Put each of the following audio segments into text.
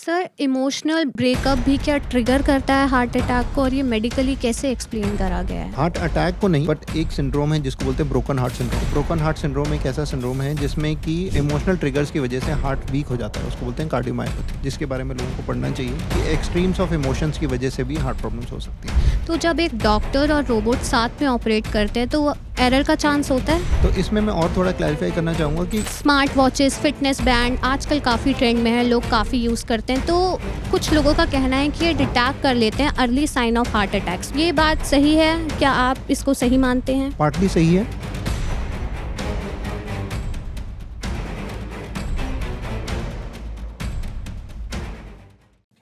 Sir, emotional breakup भी क्या trigger करता है हार्ट अटैक को, और ये मेडिकली कैसे एक्सप्लेन करा गया है? हार्ट अटैक को नहीं, बट एक सिंड्रोम है जिसको बोलते हैं broken heart syndrome. Broken heart syndrome एक ऐसा सिंड्रोम है जिसमें कि इमोशनल ट्रिगर्स की वजह से हार्ट वीक हो जाता है। उसको बोलते हैं कार्डियोमायोपैथी, जिसके बारे में लोगों को पढ़ना चाहिए कि एक्सट्रीम्स ऑफ इमोशंस की वजह से भी हार्ट प्रॉब्लम्स हो सकती हैं। तो जब एक डॉक्टर और रोबोट साथ में ऑपरेट करते हैं तो एरर का चांस होता है? तो इसमें मैं और थोड़ा क्लैरिफाई करना चाहूँगा कि स्मार्ट वॉचेस, फिटनेस बैंड आजकल काफ़ी ट्रेंड में है, लोग काफ़ी यूज़ करते हैं। तो कुछ लोगों का कहना है कि ये डिटेक्ट कर लेते हैं early sign of heart attacks. ये बात सही है? क्या आप इसको सही मानते हैं? पार्टली सही है।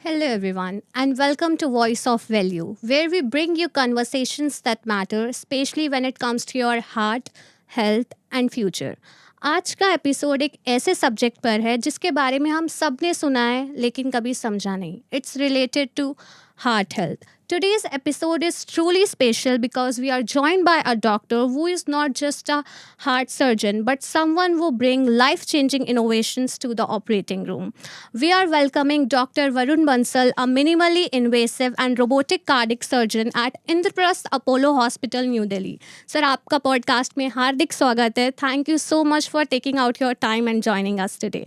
Hello, everyone, and welcome to Voice of Value, where we bring you conversations that matter, especially when it comes to your heart, health, and future. आज का एपिसोड एक ऐसे सब्जेक्ट पर है जिसके बारे में हम सब ने सुना है लेकिन कभी समझा नहीं. It's related to heart health. Today's episode is truly special because we are joined by a doctor who is not just a heart surgeon but someone who brings life-changing innovations to the operating room. We are welcoming Dr. Varun Bansal, a minimally invasive and robotic cardiac surgeon at Indraprasth Apollo Hospital, New Delhi. Sir, आपका podcast में हार्दिक स्वागत है. Thank you so much for taking out your time and joining us today.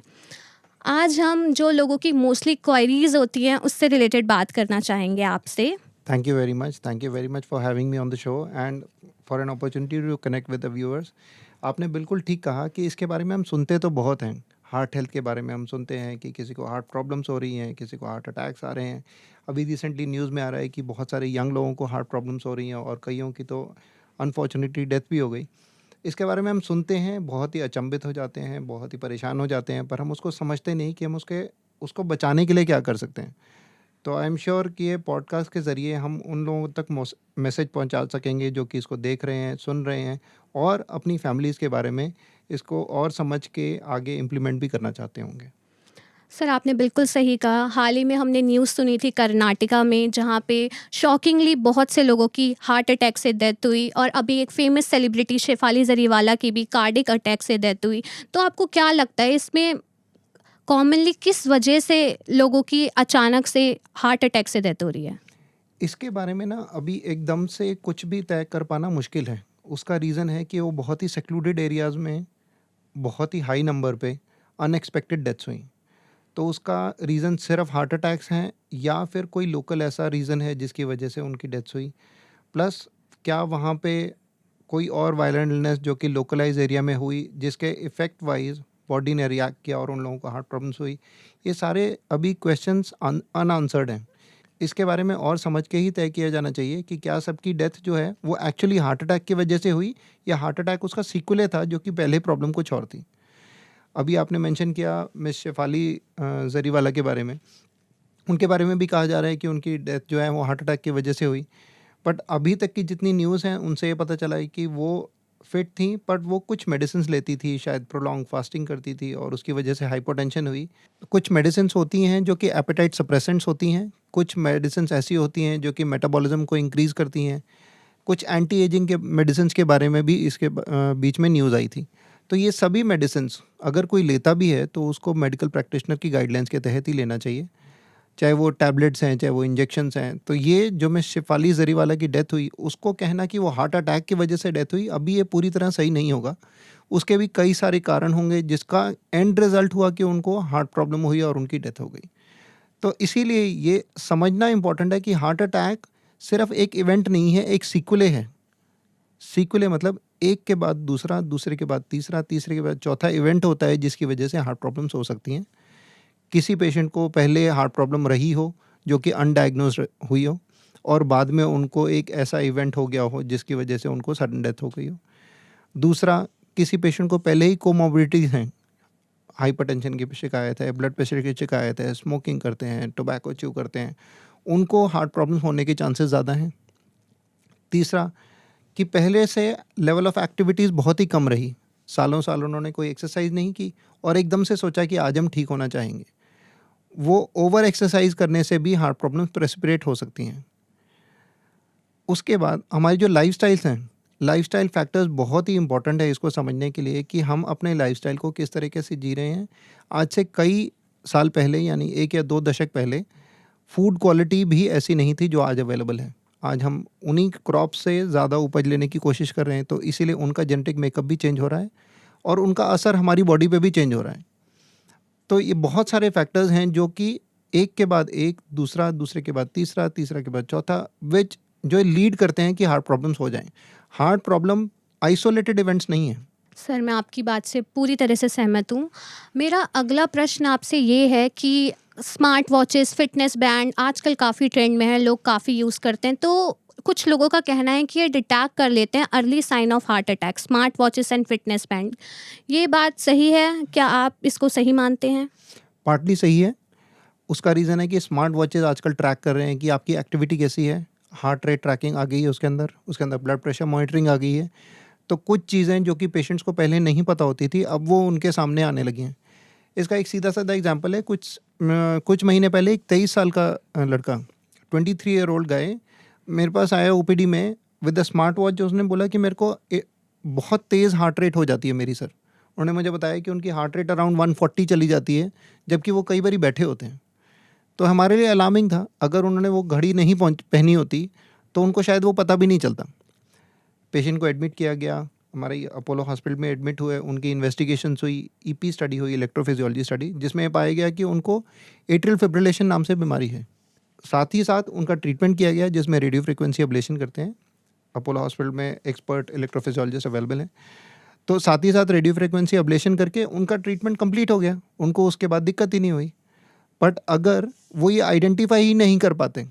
आज हम जो लोगों की mostly queries होती हैं उससे रिलेटेड बात करना चाहेंगे आपसे. Thank you very much for having me on the show and for an opportunity to connect with the viewers. आपने बिल्कुल ठीक कहा कि इसके बारे में हम सुनते तो बहुत हैं. हार्ट हेल्थ के बारे में हम सुनते हैं कि किसी को हार्ट प्रॉब्लम्स हो रही हैं, किसी को हार्ट अटैक्स आ रहे हैं. अभी रिसेंटली न्यूज़ में आ रहा है कि बहुत सारे यंग लोगों को हार्ट प्रॉब्लम्स हो रही हैं और कईयों की तो अनफॉर्चुनेटली डेथ भी हो गई. इसके बारे में हम सुनते हैं, बहुत ही अचंभित हो जाते हैं, बहुत ही परेशान हो जाते हैं, पर हम उसको समझते नहीं कि हम उसको बचाने के लिए क्या कर सकते हैं. तो आई एम श्योर कि ये पॉडकास्ट के ज़रिए हम उन लोगों तक मैसेज पहुंचा सकेंगे जो कि इसको देख रहे हैं, सुन रहे हैं और अपनी फैमिलीज़ के बारे में इसको और समझ के आगे इम्प्लीमेंट भी करना चाहते होंगे. सर, आपने बिल्कुल सही कहा. हाल ही में हमने न्यूज़ सुनी थी कर्नाटका में, जहाँ पे शॉकिंगली बहुत से लोगों की हार्ट अटैक से डेथ हुई, और अभी एक फेमस सेलिब्रिटी शेफाली जरीवाला की भी कार्डिक अटैक से डेथ हुई. तो आपको क्या लगता है इसमें कॉमनली किस वजह से लोगों की अचानक से हार्ट अटैक से डेथ हो रही है? इसके बारे में ना अभी एकदम से कुछ भी तय कर पाना मुश्किल है. उसका रीज़न है कि वो बहुत ही सेक्लूडेड एरियाज़ में बहुत ही हाई नंबर पे अनएक्सपेक्टेड डेथ्स हुई. तो उसका रीज़न सिर्फ हार्ट अटैक्स हैं या फिर कोई लोकल ऐसा रीज़न है जिसकी वजह से उनकी डेथ्स हुई. प्लस क्या वहाँ पे कोई और वायलेंट इलनेस जो कि लोकलाइज एरिया में हुई जिसके इफ़ेक्ट वाइज बॉडी ने रिएक्ट किया और उन लोगों को हार्ट प्रॉब्लम्स हुई. ये सारे अभी क्वेश्चंस अनआंसर्ड हैं. इसके बारे में और समझ के ही तय किया जाना चाहिए कि क्या सबकी डेथ जो है वो एक्चुअली हार्ट अटैक की वजह से हुई या हार्ट अटैक उसका सीक्वल था जो कि पहले प्रॉब्लम कुछ और थी. अभी आपने मेंशन किया मिस शेफाली जरीवाला के बारे में. उनके बारे में भी कहा जा रहा है कि उनकी डेथ जो है वो हार्ट अटैक की वजह से हुई. बट अभी तक की जितनी न्यूज़ हैं उनसे ये पता चला है कि वो फिट थी, बट वो कुछ मेडिसिन लेती थी, शायद प्रोलॉन्ग फास्टिंग करती थी और उसकी वजह से हाइपोटेंशन हुई. कुछ मेडिसिन होती हैं जो कि एपेटाइट सप्रेसेंट्स होती हैं. कुछ मेडिसिन ऐसी होती हैं जो कि मेटाबॉलिज्म को इंक्रीज़ करती हैं. कुछ एंटी एजिंग के मेडिसिन के बारे में भी इसके बीच में न्यूज़ आई थी. तो ये सभी मेडिसिन्स अगर कोई लेता भी है तो उसको मेडिकल प्रैक्टिशनर की गाइडलाइंस के तहत ही लेना चाहिए, चाहे वो टैबलेट्स हैं, चाहे वो इंजेक्शंस हैं. तो ये जो मिस शेफाली जरीवाला की डेथ हुई, उसको कहना कि वो हार्ट अटैक की वजह से डेथ हुई, अभी ये पूरी तरह सही नहीं होगा. उसके भी कई सारे कारण होंगे जिसका एंड रिजल्ट हुआ कि उनको हार्ट प्रॉब्लम हुई और उनकी डेथ हो गई. तो इसीलिए ये समझना इम्पॉर्टेंट है कि हार्ट अटैक सिर्फ एक इवेंट नहीं है, एक सीक्वले है. सीक्वले मतलब एक के बाद दूसरा, दूसरे के बाद तीसरा, तीसरे के बाद चौथा इवेंट होता है जिसकी वजह से हार्ट प्रॉब्लम्स हो सकती हैं. किसी पेशेंट को पहले हार्ट प्रॉब्लम रही हो जो कि अनडायग्नोज हुई हो और बाद में उनको एक ऐसा इवेंट हो गया हो जिसकी वजह से उनको सडन डेथ हो गई हो. दूसरा, किसी पेशेंट को पहले ही कोमोर्बिडिटीज़ हैं, हाइपरटेंशन की शिकायत है, ब्लड प्रेशर की शिकायत है, स्मोकिंग करते हैं, टोबैको च्यू करते हैं, उनको हार्ट प्रॉब्लम होने के चांसेस ज़्यादा हैं. तीसरा, कि पहले से लेवल ऑफ एक्टिविटीज़ बहुत ही कम रही, सालों साल उन्होंने कोई एक्सरसाइज नहीं की और एकदम से सोचा कि आज हम ठीक होना चाहेंगे. वो ओवर एक्सरसाइज करने से भी हार्ट प्रॉब्लम्स प्रेसिपिटेट हो सकती हैं. उसके बाद हमारी जो लाइफस्टाइल्स हैं, लाइफस्टाइल फैक्टर्स बहुत ही इंपॉर्टेंट है इसको समझने के लिए कि हम अपने लाइफस्टाइल को किस तरीके से जी रहे हैं. आज से कई साल पहले यानी 1 या 2 दशक पहले फूड क्वालिटी भी ऐसी नहीं थी जो आज अवेलेबल है। आज हम उन्हीं क्रॉप से ज़्यादा उपज लेने की कोशिश कर रहे हैं, तो इसीलिए उनका जेनेटिक मेकअप भी चेंज हो रहा है और उनका असर हमारी बॉडी पे भी चेंज हो रहा है। तो ये बहुत सारे फैक्टर्स हैं जो कि एक के बाद एक, दूसरा, दूसरे के बाद तीसरा, तीसरा के बाद चौथा, विच जो लीड करते हैं कि हार्ट प्रॉब्लम्स हो जाएँ। हार्ट प्रॉब्लम आइसोलेटेड इवेंट्स नहीं है। सर, मैं आपकी बात से पूरी तरह से सहमत हूँ। मेरा अगला प्रश्न आपसे ये है कि स्मार्ट वॉचेस, फिटनेस बैंड आजकल काफ़ी ट्रेंड में है, लोग काफ़ी यूज़ करते हैं। तो कुछ लोगों का कहना है कि ये डिटेक्ट कर लेते हैं early sign of heart attack, smart watches and fitness band. ये बात सही है? क्या आप इसको सही मानते हैं? पार्टली सही है। उसका रीज़न है कि स्मार्ट वॉचेज़ आजकल ट्रैक कर रहे हैं कि आपकी एक्टिविटी कैसी है, हार्ट रेट ट्रैकिंग आ गई है उसके अंदर ब्लड प्रेशर मॉनिटरिंग आ गई है। तो कुछ चीज़ें जो कि पेशेंट्स को पहले नहीं पता होती थी, अब वो उनके सामने आने लगी हैं। इसका एक सीधा-साधा एग्जांपल है, कुछ महीने पहले एक 23 साल का लड़का, 23 ईयर ओल्ड गाय मेरे पास आया ओपीडी में विद द स्मार्ट वॉच। जो उसने बोला कि मेरे को बहुत तेज़ हार्ट रेट हो जाती है मेरी सर। उन्होंने मुझे बताया कि उनकी हार्ट रेट अराउंड 140 चली जाती है, जबकि वो कई बारी बैठे होते हैं। तो हमारे लिए अलार्मिंग था। अगर उन्होंने वो घड़ी नहीं पहनी होती तो उनको शायद वो पता भी नहीं चलता। पेशेंट को एडमिट किया गया, हमारे अपोलो हॉस्पिटल में एडमिट हुए, उनकी इन्वेस्टिगेशंस हुई, ईपी स्टडी हुई, इलेक्ट्रोफिजियोलॉजी स्टडी, जिसमें पाया गया कि उनको एट्रियल फिब्रिलेशन नाम से बीमारी है। साथ ही साथ उनका ट्रीटमेंट किया गया, जिसमें रेडियो फ्रिक्वेंसी एब्लेशन करते हैं। अपोलो हॉस्पिटल में एक्सपर्ट इलेक्ट्रोफिजियोलॉजिस्ट अवेलेबल हैं। तो साथ ही साथ रेडियो फ्रिक्वेंसी एब्लेशन करके उनका ट्रीटमेंट कंप्लीट हो गया, उनको उसके बाद दिक्कत ही नहीं हुई। बट अगर वो ये आइडेंटिफाई ही नहीं कर पाते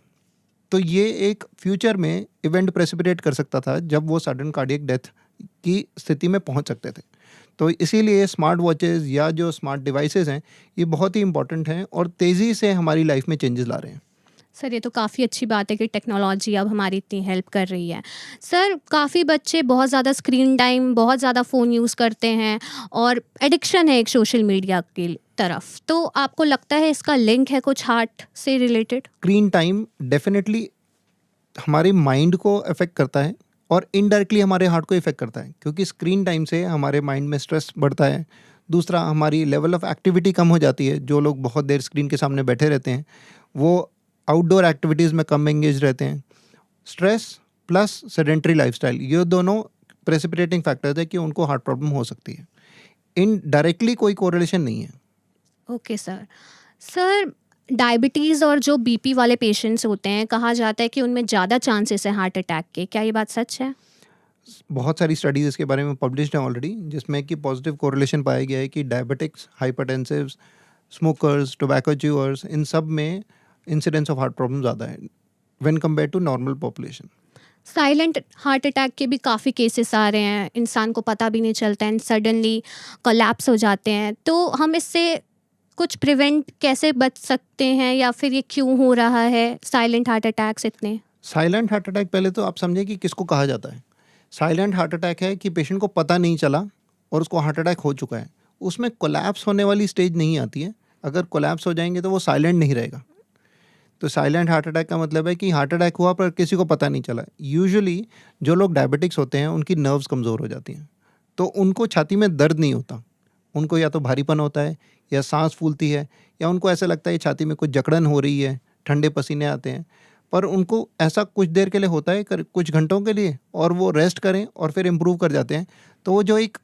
तो ये एक फ्यूचर में इवेंट प्रेसिपिटेट कर सकता था, जब वो सडन कार्डियक डेथ की स्थिति में पहुंच सकते थे। तो इसीलिए स्मार्ट वॉचेज़ या जो स्मार्ट डिवाइसेस हैं, ये बहुत ही इंपॉर्टेंट हैं और तेज़ी से हमारी लाइफ में चेंजेस ला रहे हैं। सर, ये तो काफ़ी अच्छी बात है कि टेक्नोलॉजी अब हमारी इतनी हेल्प कर रही है। सर, काफ़ी बच्चे बहुत ज़्यादा स्क्रीन टाइम, बहुत ज़्यादा फ़ोन यूज़ करते हैं और एडिक्शन है एक सोशल मीडिया की तरफ। तो आपको लगता है इसका लिंक है कुछ हार्ट से रिलेटेड? स्क्रीन टाइम डेफिनेटली हमारे माइंड को अफेक्ट करता है और इनडायरेक्टली हमारे हार्ट को इफेक्ट करता है, क्योंकि स्क्रीन टाइम से हमारे माइंड में स्ट्रेस बढ़ता है। दूसरा, हमारी लेवल ऑफ एक्टिविटी कम हो जाती है। जो लोग बहुत देर स्क्रीन के सामने बैठे रहते हैं, वो आउटडोर एक्टिविटीज़ में कम एंगेज रहते हैं। स्ट्रेस प्लस सेडेंटरी लाइफस्टाइल, ये दोनों प्रेसिपिटेटिंग फैक्टर्स है कि उनको हार्ट प्रॉब्लम हो सकती है। इनडायरेक्टली कोई कोरिलेशन नहीं है। Okay sir. सर, डायबिटीज़ और जो बीपी वाले पेशेंट्स होते हैं, कहा जाता है कि उनमें ज़्यादा चांसेस हैं हार्ट अटैक के। क्या ये बात सच है? बहुत सारी स्टडीज़ इसके बारे में पब्लिश्ड हैं ऑलरेडी, जिसमें कि पॉजिटिव कोरिलेशन पाया गया है कि diabetics, hypertensives, smokers, tobacco chewers, इन सब में इंसिडेंस ऑफ हार्ट प्रॉब्लम ज़्यादा है when compare to normal population. Silent heart attack के भी काफ़ी केसेस आ रहे हैं, इंसान को पता भी नहीं चलता एंड सडनली कोलैप्स हो जाते हैं। तो हम इससे कुछ प्रिवेंट कैसे बच सकते हैं, या फिर ये क्यों हो रहा है साइलेंट हार्ट अटैक्स इतने? साइलेंट हार्ट अटैक, पहले तो आप समझें कि किसको कहा जाता है। साइलेंट हार्ट अटैक है कि पेशेंट को पता नहीं चला और उसको हार्ट अटैक हो चुका है। उसमें कोलैप्स होने वाली स्टेज नहीं आती है। अगर कोलैप्स हो जाएंगे तो वो साइलेंट नहीं रहेगा। तो साइलेंट हार्ट अटैक का मतलब है कि हार्ट अटैक हुआ पर किसी को पता नहीं चला। यूजुअली जो लोग डायबिटिक्स होते हैं, उनकी नर्व्स कमज़ोर हो जाती हैं, तो उनको छाती में दर्द नहीं होता। उनको या तो भारीपन होता है, या सांस फूलती है, या उनको ऐसा लगता है छाती में कुछ जकड़न हो रही है, ठंडे पसीने आते हैं। पर उनको ऐसा कुछ देर के लिए होता है, कुछ घंटों के लिए, और वो रेस्ट करें और फिर इम्प्रूव कर जाते हैं। तो वो जो एक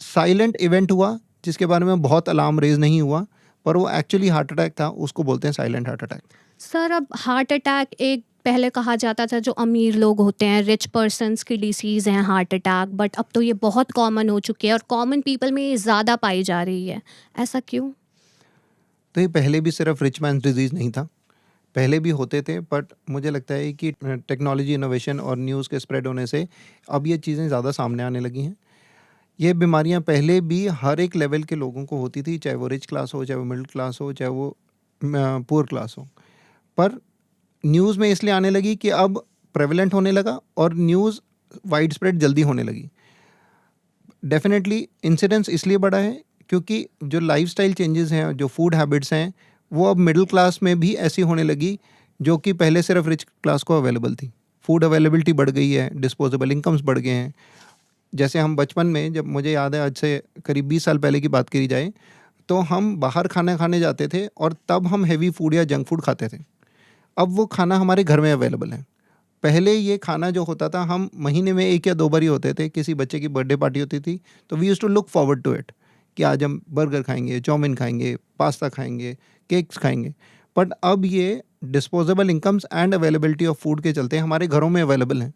साइलेंट इवेंट हुआ, जिसके बारे में बहुत अलार्म रेज नहीं हुआ, पर वो एक्चुअली हार्ट अटैक था, उसको बोलते हैं साइलेंट हार्ट अटैक। सर, अब हार्ट अटैक एक पहले कहा जाता था जो अमीर लोग होते हैं, रिच पर्सन्स की डिसीज़ हैं हार्ट अटैक, बट अब तो ये बहुत कॉमन हो चुकी है और कॉमन पीपल में ये ज़्यादा पाई जा रही है। ऐसा क्यों? तो ये पहले भी सिर्फ रिच मैन्स डिजीज़ नहीं था, पहले भी होते थे। बट मुझे लगता है कि टेक्नोलॉजी, इनोवेशन और न्यूज़ के स्प्रेड होने से अब ये चीज़ें ज़्यादा सामने आने लगी हैं। ये बीमारियां पहले भी हर एक लेवल के लोगों को होती थी, चाहे वो रिच क्लास हो, चाहे वो मिडिल क्लास हो, चाहे वो पुअर क्लास हो। पर न्यूज़ में इसलिए आने लगी कि अब प्रेवलेंट होने लगा और न्यूज़ वाइड स्प्रेड जल्दी होने लगी। डेफिनेटली इंसिडेंस इसलिए बढ़ा है क्योंकि जो लाइफस्टाइल चेंजेस हैं, जो फूड हैबिट्स हैं, वो अब मिडिल क्लास में भी ऐसी होने लगी, जो कि पहले सिर्फ रिच क्लास को अवेलेबल थी। फूड अवेलेबिलिटी बढ़ गई है, डिस्पोजेबल इनकम्स बढ़ गए हैं। जैसे हम बचपन में, जब मुझे याद है आज से करीब 20 साल पहले की बात करी जाए, तो हम बाहर खाना खाने जाते थे और तब हम हेवी फूड या जंक फूड खाते थे। अब वो खाना हमारे घर में अवेलेबल है। पहले ये खाना जो होता था, हम महीने में 1 या 2 बार ही होते थे। किसी बच्चे की बर्थडे पार्टी होती थी तो we used to look forward to it कि आज हम बर्गर खाएँगे, चाउमीन खाएँगे, पास्ता खाएँगे, केक्स खाएँगे। बट अब ये disposable incomes and availability of food के चलते हमारे घरों में अवेलेबल हैं।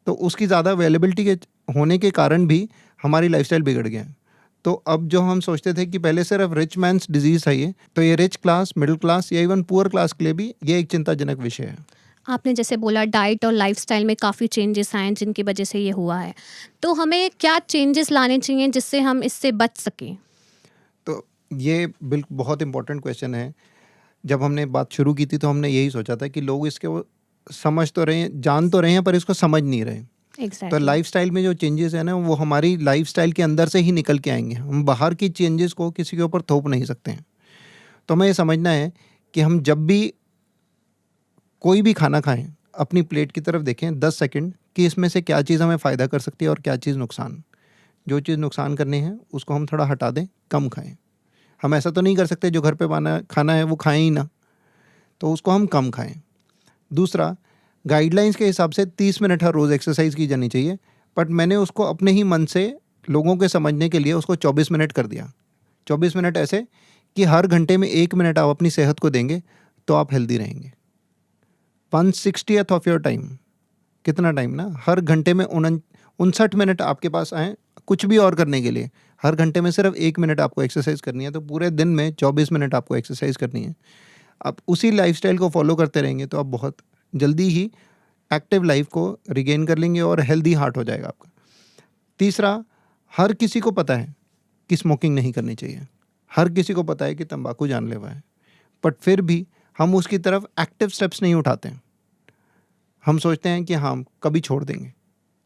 तो उसकी ज़्यादा अवेलेबिलिटी के होने के कारण भी हमारी लाइफ़स्टाइल बिगड़ गया है। तो अब जो हम सोचते थे कि पहले सिर्फ रिच मैन्स डिजीज़ है ये, तो ये रिच क्लास, मिडिल क्लास या इवन पुअर क्लास के लिए भी ये एक चिंताजनक विषय है। आपने जैसे बोला डाइट और लाइफस्टाइल में काफ़ी चेंजेस आए हैं जिनकी वजह से ये हुआ है। तो हमें क्या चेंजेस लाने चाहिए जिससे हम इससे बच सकें? तो ये बहुत इम्पोर्टेंट क्वेश्चन है। जब हमने बात शुरू की थी तो हमने यही सोचा था कि लोग इसके वो समझ तो रहे हैं, जान तो रहे हैं, पर इसको समझ नहीं रहे। तो एग्जैक्टली। लाइफ़स्टाइल में जो चेंजेस हैं ना, वो हमारी लाइफ़स्टाइल के अंदर से ही निकल के आएँगे। हम बाहर की चेंजेस को किसी के ऊपर थोप नहीं सकते हैं। तो हमें ये समझना है कि हम जब भी कोई भी खाना खाएँ, अपनी प्लेट की तरफ देखें 10 सेकंड कि इसमें से क्या चीज़ हमें फ़ायदा कर सकती है और क्या चीज़ नुकसान। जो चीज़ नुकसान करनी है उसको हम थोड़ा हटा दें, कम खाएँ। हम ऐसा तो नहीं कर सकते जो घर पे बना खाना है वो खाएँ ही ना, तो उसको हम कम खाएँ। दूसरा, गाइडलाइंस के हिसाब से 30 मिनट हर रोज़ एक्सरसाइज की जानी चाहिए, बट मैंने उसको अपने ही मन से लोगों के समझने के लिए उसको 24 मिनट कर दिया। 24 मिनट ऐसे कि हर घंटे में 1 मिनट आप अपनी सेहत को देंगे तो आप हेल्दी रहेंगे। 1/60th ऑफ योर टाइम, कितना टाइम ना, हर घंटे में 59 मिनट आपके पास आएँ कुछ भी और करने के लिए। हर घंटे में सिर्फ 1 मिनट आपको एक्सरसाइज करनी है, तो पूरे दिन में 24 मिनट आपको एक्सरसाइज करनी है। आप उसी लाइफ़स्टाइल को फॉलो करते रहेंगे तो आप बहुत जल्दी ही एक्टिव लाइफ को रिगेन कर लेंगे और हेल्दी हार्ट हो जाएगा आपका। तीसरा, हर किसी को पता है कि स्मोकिंग नहीं करनी चाहिए। हर किसी को पता है कि तंबाकू जानलेवा है, बट फिर भी हम उसकी तरफ एक्टिव स्टेप्स नहीं उठाते हैं। हम सोचते हैं कि हाँ, कभी छोड़ देंगे।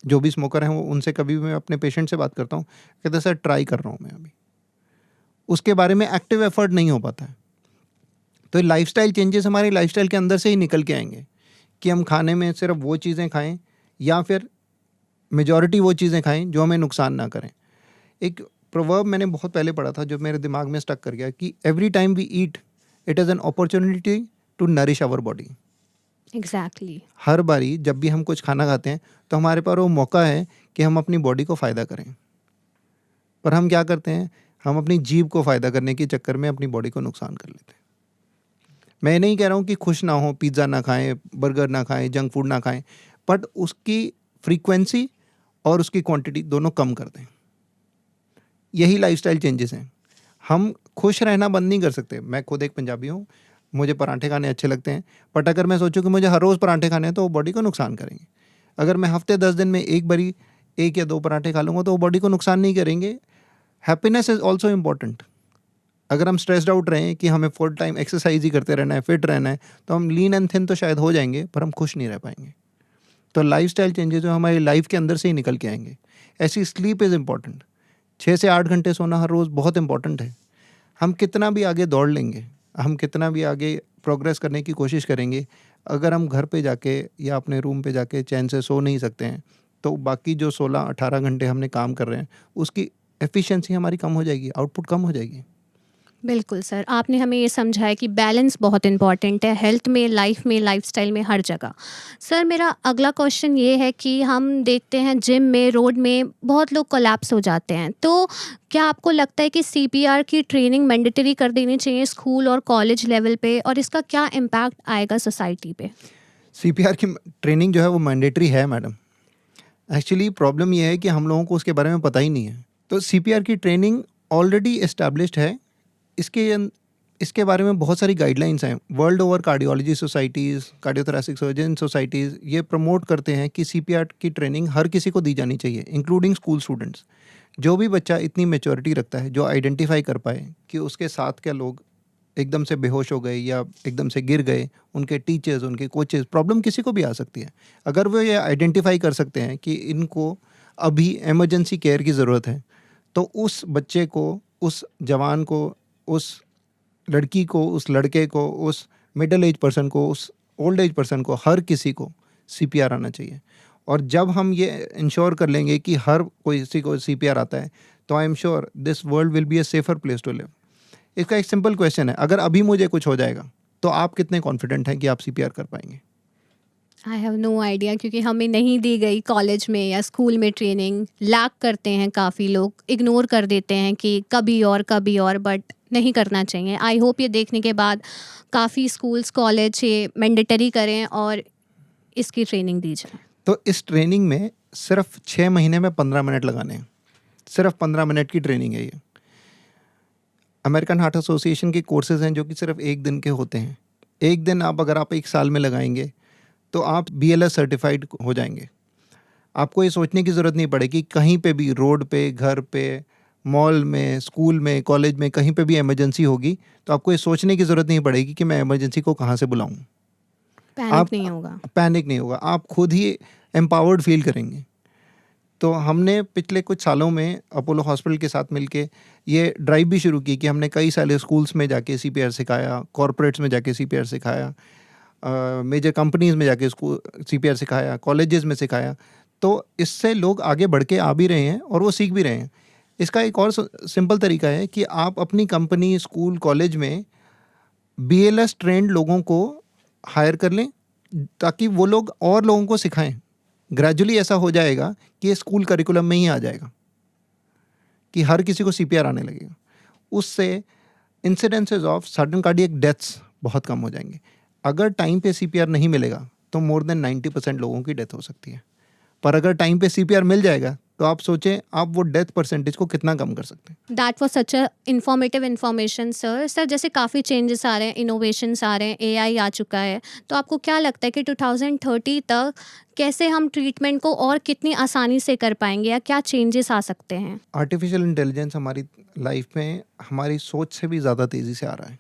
जो भी स्मोकर हैं वो उनसे कभी भी मैं अपने पेशेंट से बात करता हूँ, कहते हैं सर ट्राई कर रहा हूँ मैं अभी। उसके बारे में एक्टिव एफर्ट नहीं हो पाता है। तो लाइफ़स्टाइल चेंजेस हमारी लाइफ़स्टाइल के अंदर से ही निकल के आएंगे कि हम खाने में सिर्फ वो चीज़ें खाएं या फिर मेजॉरिटी वो चीज़ें खाएं जो हमें नुकसान ना करें। एक प्रोवर्ब मैंने बहुत पहले पढ़ा था जो मेरे दिमाग में स्टक कर गया कि every time we eat it is an opportunity to nourish our body. Exactly. हर बारी जब भी हम कुछ खाना खाते हैं तो हमारे पास वो मौका है कि हम अपनी बॉडी को फ़ायदा करें, पर हम क्या करते हैं, हम अपनी जीभ को फ़ायदा करने के चक्कर में अपनी बॉडी को नुकसान कर लेते हैं। मैं नहीं कह रहा हूँ कि खुश ना हो, पिज़्ज़ा ना खाएं, बर्गर ना खाएं, जंक फूड ना खाएं, बट उसकी फ्रीक्वेंसी और उसकी क्वांटिटी दोनों कम कर दें। यही लाइफस्टाइल चेंजेस हैं। हम खुश रहना बंद नहीं कर सकते। मैं खुद एक पंजाबी हूँ, मुझे पराठे खाने अच्छे लगते हैं, बट अगर मैं सोचूं कि मुझे हर रोज़ पराठे खाने हैं तो वो बॉडी को नुकसान करेंगे। अगर मैं हफ्ते 10 दिन में एक बारी 1 या 2 पराठे खा लूँगा तो वो बॉडी को नुकसान नहीं करेंगे। Happiness is also important. अगर हम स्ट्रेस्ड आउट रहें कि हमें फुल टाइम एक्सरसाइज ही करते रहना है, फिट रहना है, तो हम लीन एंड थिन तो शायद हो जाएंगे, पर हम खुश नहीं रह पाएंगे। तो लाइफस्टाइल चेंजेस जो हमारी लाइफ के अंदर से ही निकल के आएंगे। ऐसी स्लीप इज़ इम्पॉर्टेंट। 6 से 8 घंटे सोना हर रोज़ बहुत इंपॉर्टेंट है। हम कितना भी आगे दौड़ लेंगे, हम कितना भी आगे प्रोग्रेस करने की कोशिश करेंगे, अगर हम घर पे जाके या अपने रूम पे जाके चैन से सो नहीं सकते हैं, तो बाकी जो 16-18 घंटे हमने काम कर रहे हैं उसकी एफिशिएंसी हमारी कम हो जाएगी, आउटपुट कम हो जाएगी। बिल्कुल सर, आपने हमें ये समझाया कि बैलेंस बहुत इंपॉर्टेंट है हेल्थ में, लाइफ में, लाइफस्टाइल में, हर जगह। सर मेरा अगला क्वेश्चन ये है कि हम देखते हैं जिम में, रोड में बहुत लोग कोलैप्स हो जाते हैं, तो क्या आपको लगता है कि सीपीआर की ट्रेनिंग मैंडेटरी कर देनी चाहिए स्कूल और कॉलेज लेवल पे, और इसका क्या इम्पैक्ट आएगा सोसाइटी पे? सीपीआर की ट्रेनिंग जो है वो मैंडेटरी है मैडम। एक्चुअली प्रॉब्लम ये है कि हम लोगों को उसके बारे में पता ही नहीं है। तो सीपीआर की ट्रेनिंग ऑलरेडी एस्टैब्लिश्ड है। इसके बारे में बहुत सारी गाइडलाइंस हैं। World over cardiology societies, cardiothoracic surgeon societies ये प्रमोट करते हैं कि सीपीआर की ट्रेनिंग हर किसी को दी जानी चाहिए, इंक्लूडिंग स्कूल स्टूडेंट्स। जो भी बच्चा इतनी मैच्योरिटी रखता है, जो आइडेंटिफाई कर पाए कि उसके साथ के लोग एकदम से बेहोश हो गए या एकदम से गिर गए, उनके टीचर्स, उनके कोचेस, प्रॉब्लम किसी को भी आ सकती है। अगर वो ये आइडेंटिफाई कर सकते हैं कि इनको अभी इमरजेंसी केयर की ज़रूरत है, तो उस बच्चे को, उस जवान को, उस लड़की को, उस लड़के को, उस मिडिल एज पर्सन को, उस ओल्ड एज पर्सन को, हर किसी को सीपीआर आना चाहिए। और जब हम ये इंश्योर कर लेंगे कि हर कोई किसी को सीपीआर आता है, तो I am sure this world will be a safer place to live. इसका एक सिंपल क्वेश्चन है, अगर अभी मुझे कुछ हो जाएगा तो आप कितने कॉन्फिडेंट हैं कि आप सीपीआर कर पाएंगे? आई हैव नो आइडिया, क्योंकि हमें नहीं दी गई कॉलेज में या स्कूल में ट्रेनिंग। लैक करते हैं काफ़ी लोग, इग्नोर कर देते हैं कि कभी और, बट नहीं करना चाहिए। आई होप ये देखने के बाद काफ़ी स्कूल्स कॉलेज ये मैंडेटरी करें और इसकी ट्रेनिंग दी जाए। तो इस ट्रेनिंग में सिर्फ 6 महीने में 15 मिनट लगाने हैं, सिर्फ 15 मिनट की ट्रेनिंग है ये। अमेरिकन हार्ट एसोसिएशन के कोर्सेज हैं जो कि सिर्फ 1 दिन के होते हैं। 1 दिन अगर आप 1 साल में लगाएंगे तो आप BLS सर्टिफाइड हो जाएंगे। आपको ये सोचने की ज़रूरत नहीं पड़ेगी, कहीं पे भी, रोड पे, घर पे, मॉल में, स्कूल में, कॉलेज में, कहीं पे भी इमरजेंसी होगी तो आपको ये सोचने की ज़रूरत नहीं पड़ेगी कि मैं इमरजेंसी को कहाँ से बुलाऊं। पैनिक नहीं होगा। पैनिक नहीं होगा, आप खुद ही एम्पावर्ड फील करेंगे। तो हमने पिछले कुछ सालों में अपोलो हॉस्पिटल के साथ मिलके ये ड्राइव भी शुरू की कि हमने कई सारे स्कूल्स में जाके CPR सिखाया, कॉरपोरेट्स में जाके CPR सिखाया, मेजर कंपनीज में जाके स्कूल CPR सिखाया, कॉलेजेस में सिखाया। तो इससे लोग आगे बढ़ के आ भी रहे हैं और वो सीख भी रहे हैं। इसका एक और सिंपल तरीका है कि आप अपनी कंपनी, स्कूल, कॉलेज में BLS ट्रेंड लोगों को हायर कर लें ताकि वो लोग और लोगों को सिखाएं। ग्रेजुअली ऐसा हो जाएगा कि ये स्कूल करिकुलम में ही आ जाएगा कि हर किसी को CPR आने लगेगा। उससे incidences of sudden cardiac deaths बहुत कम हो जाएंगे। अगर टाइम पे CPR नहीं मिलेगा तो मोर देन 90% लोगों की डेथ हो सकती है, पर अगर टाइम पे CPR मिल जाएगा तो आप सोचें आप वो डेथ परसेंटेज को कितना कम कर सकते हैं। That was such a informative information sir. जैसे काफ़ी चेंजेस आ रहे हैं, इनोवेशंस आ रहे हैं, AI आ चुका है, तो आपको क्या लगता है कि 2030 तक कैसे हम ट्रीटमेंट को और कितनी आसानी से कर पाएंगे या क्या चेंजेस आ सकते हैं? आर्टिफिशियल इंटेलिजेंस हमारी लाइफ में हमारी सोच से भी ज़्यादा तेज़ी से आ रहा है।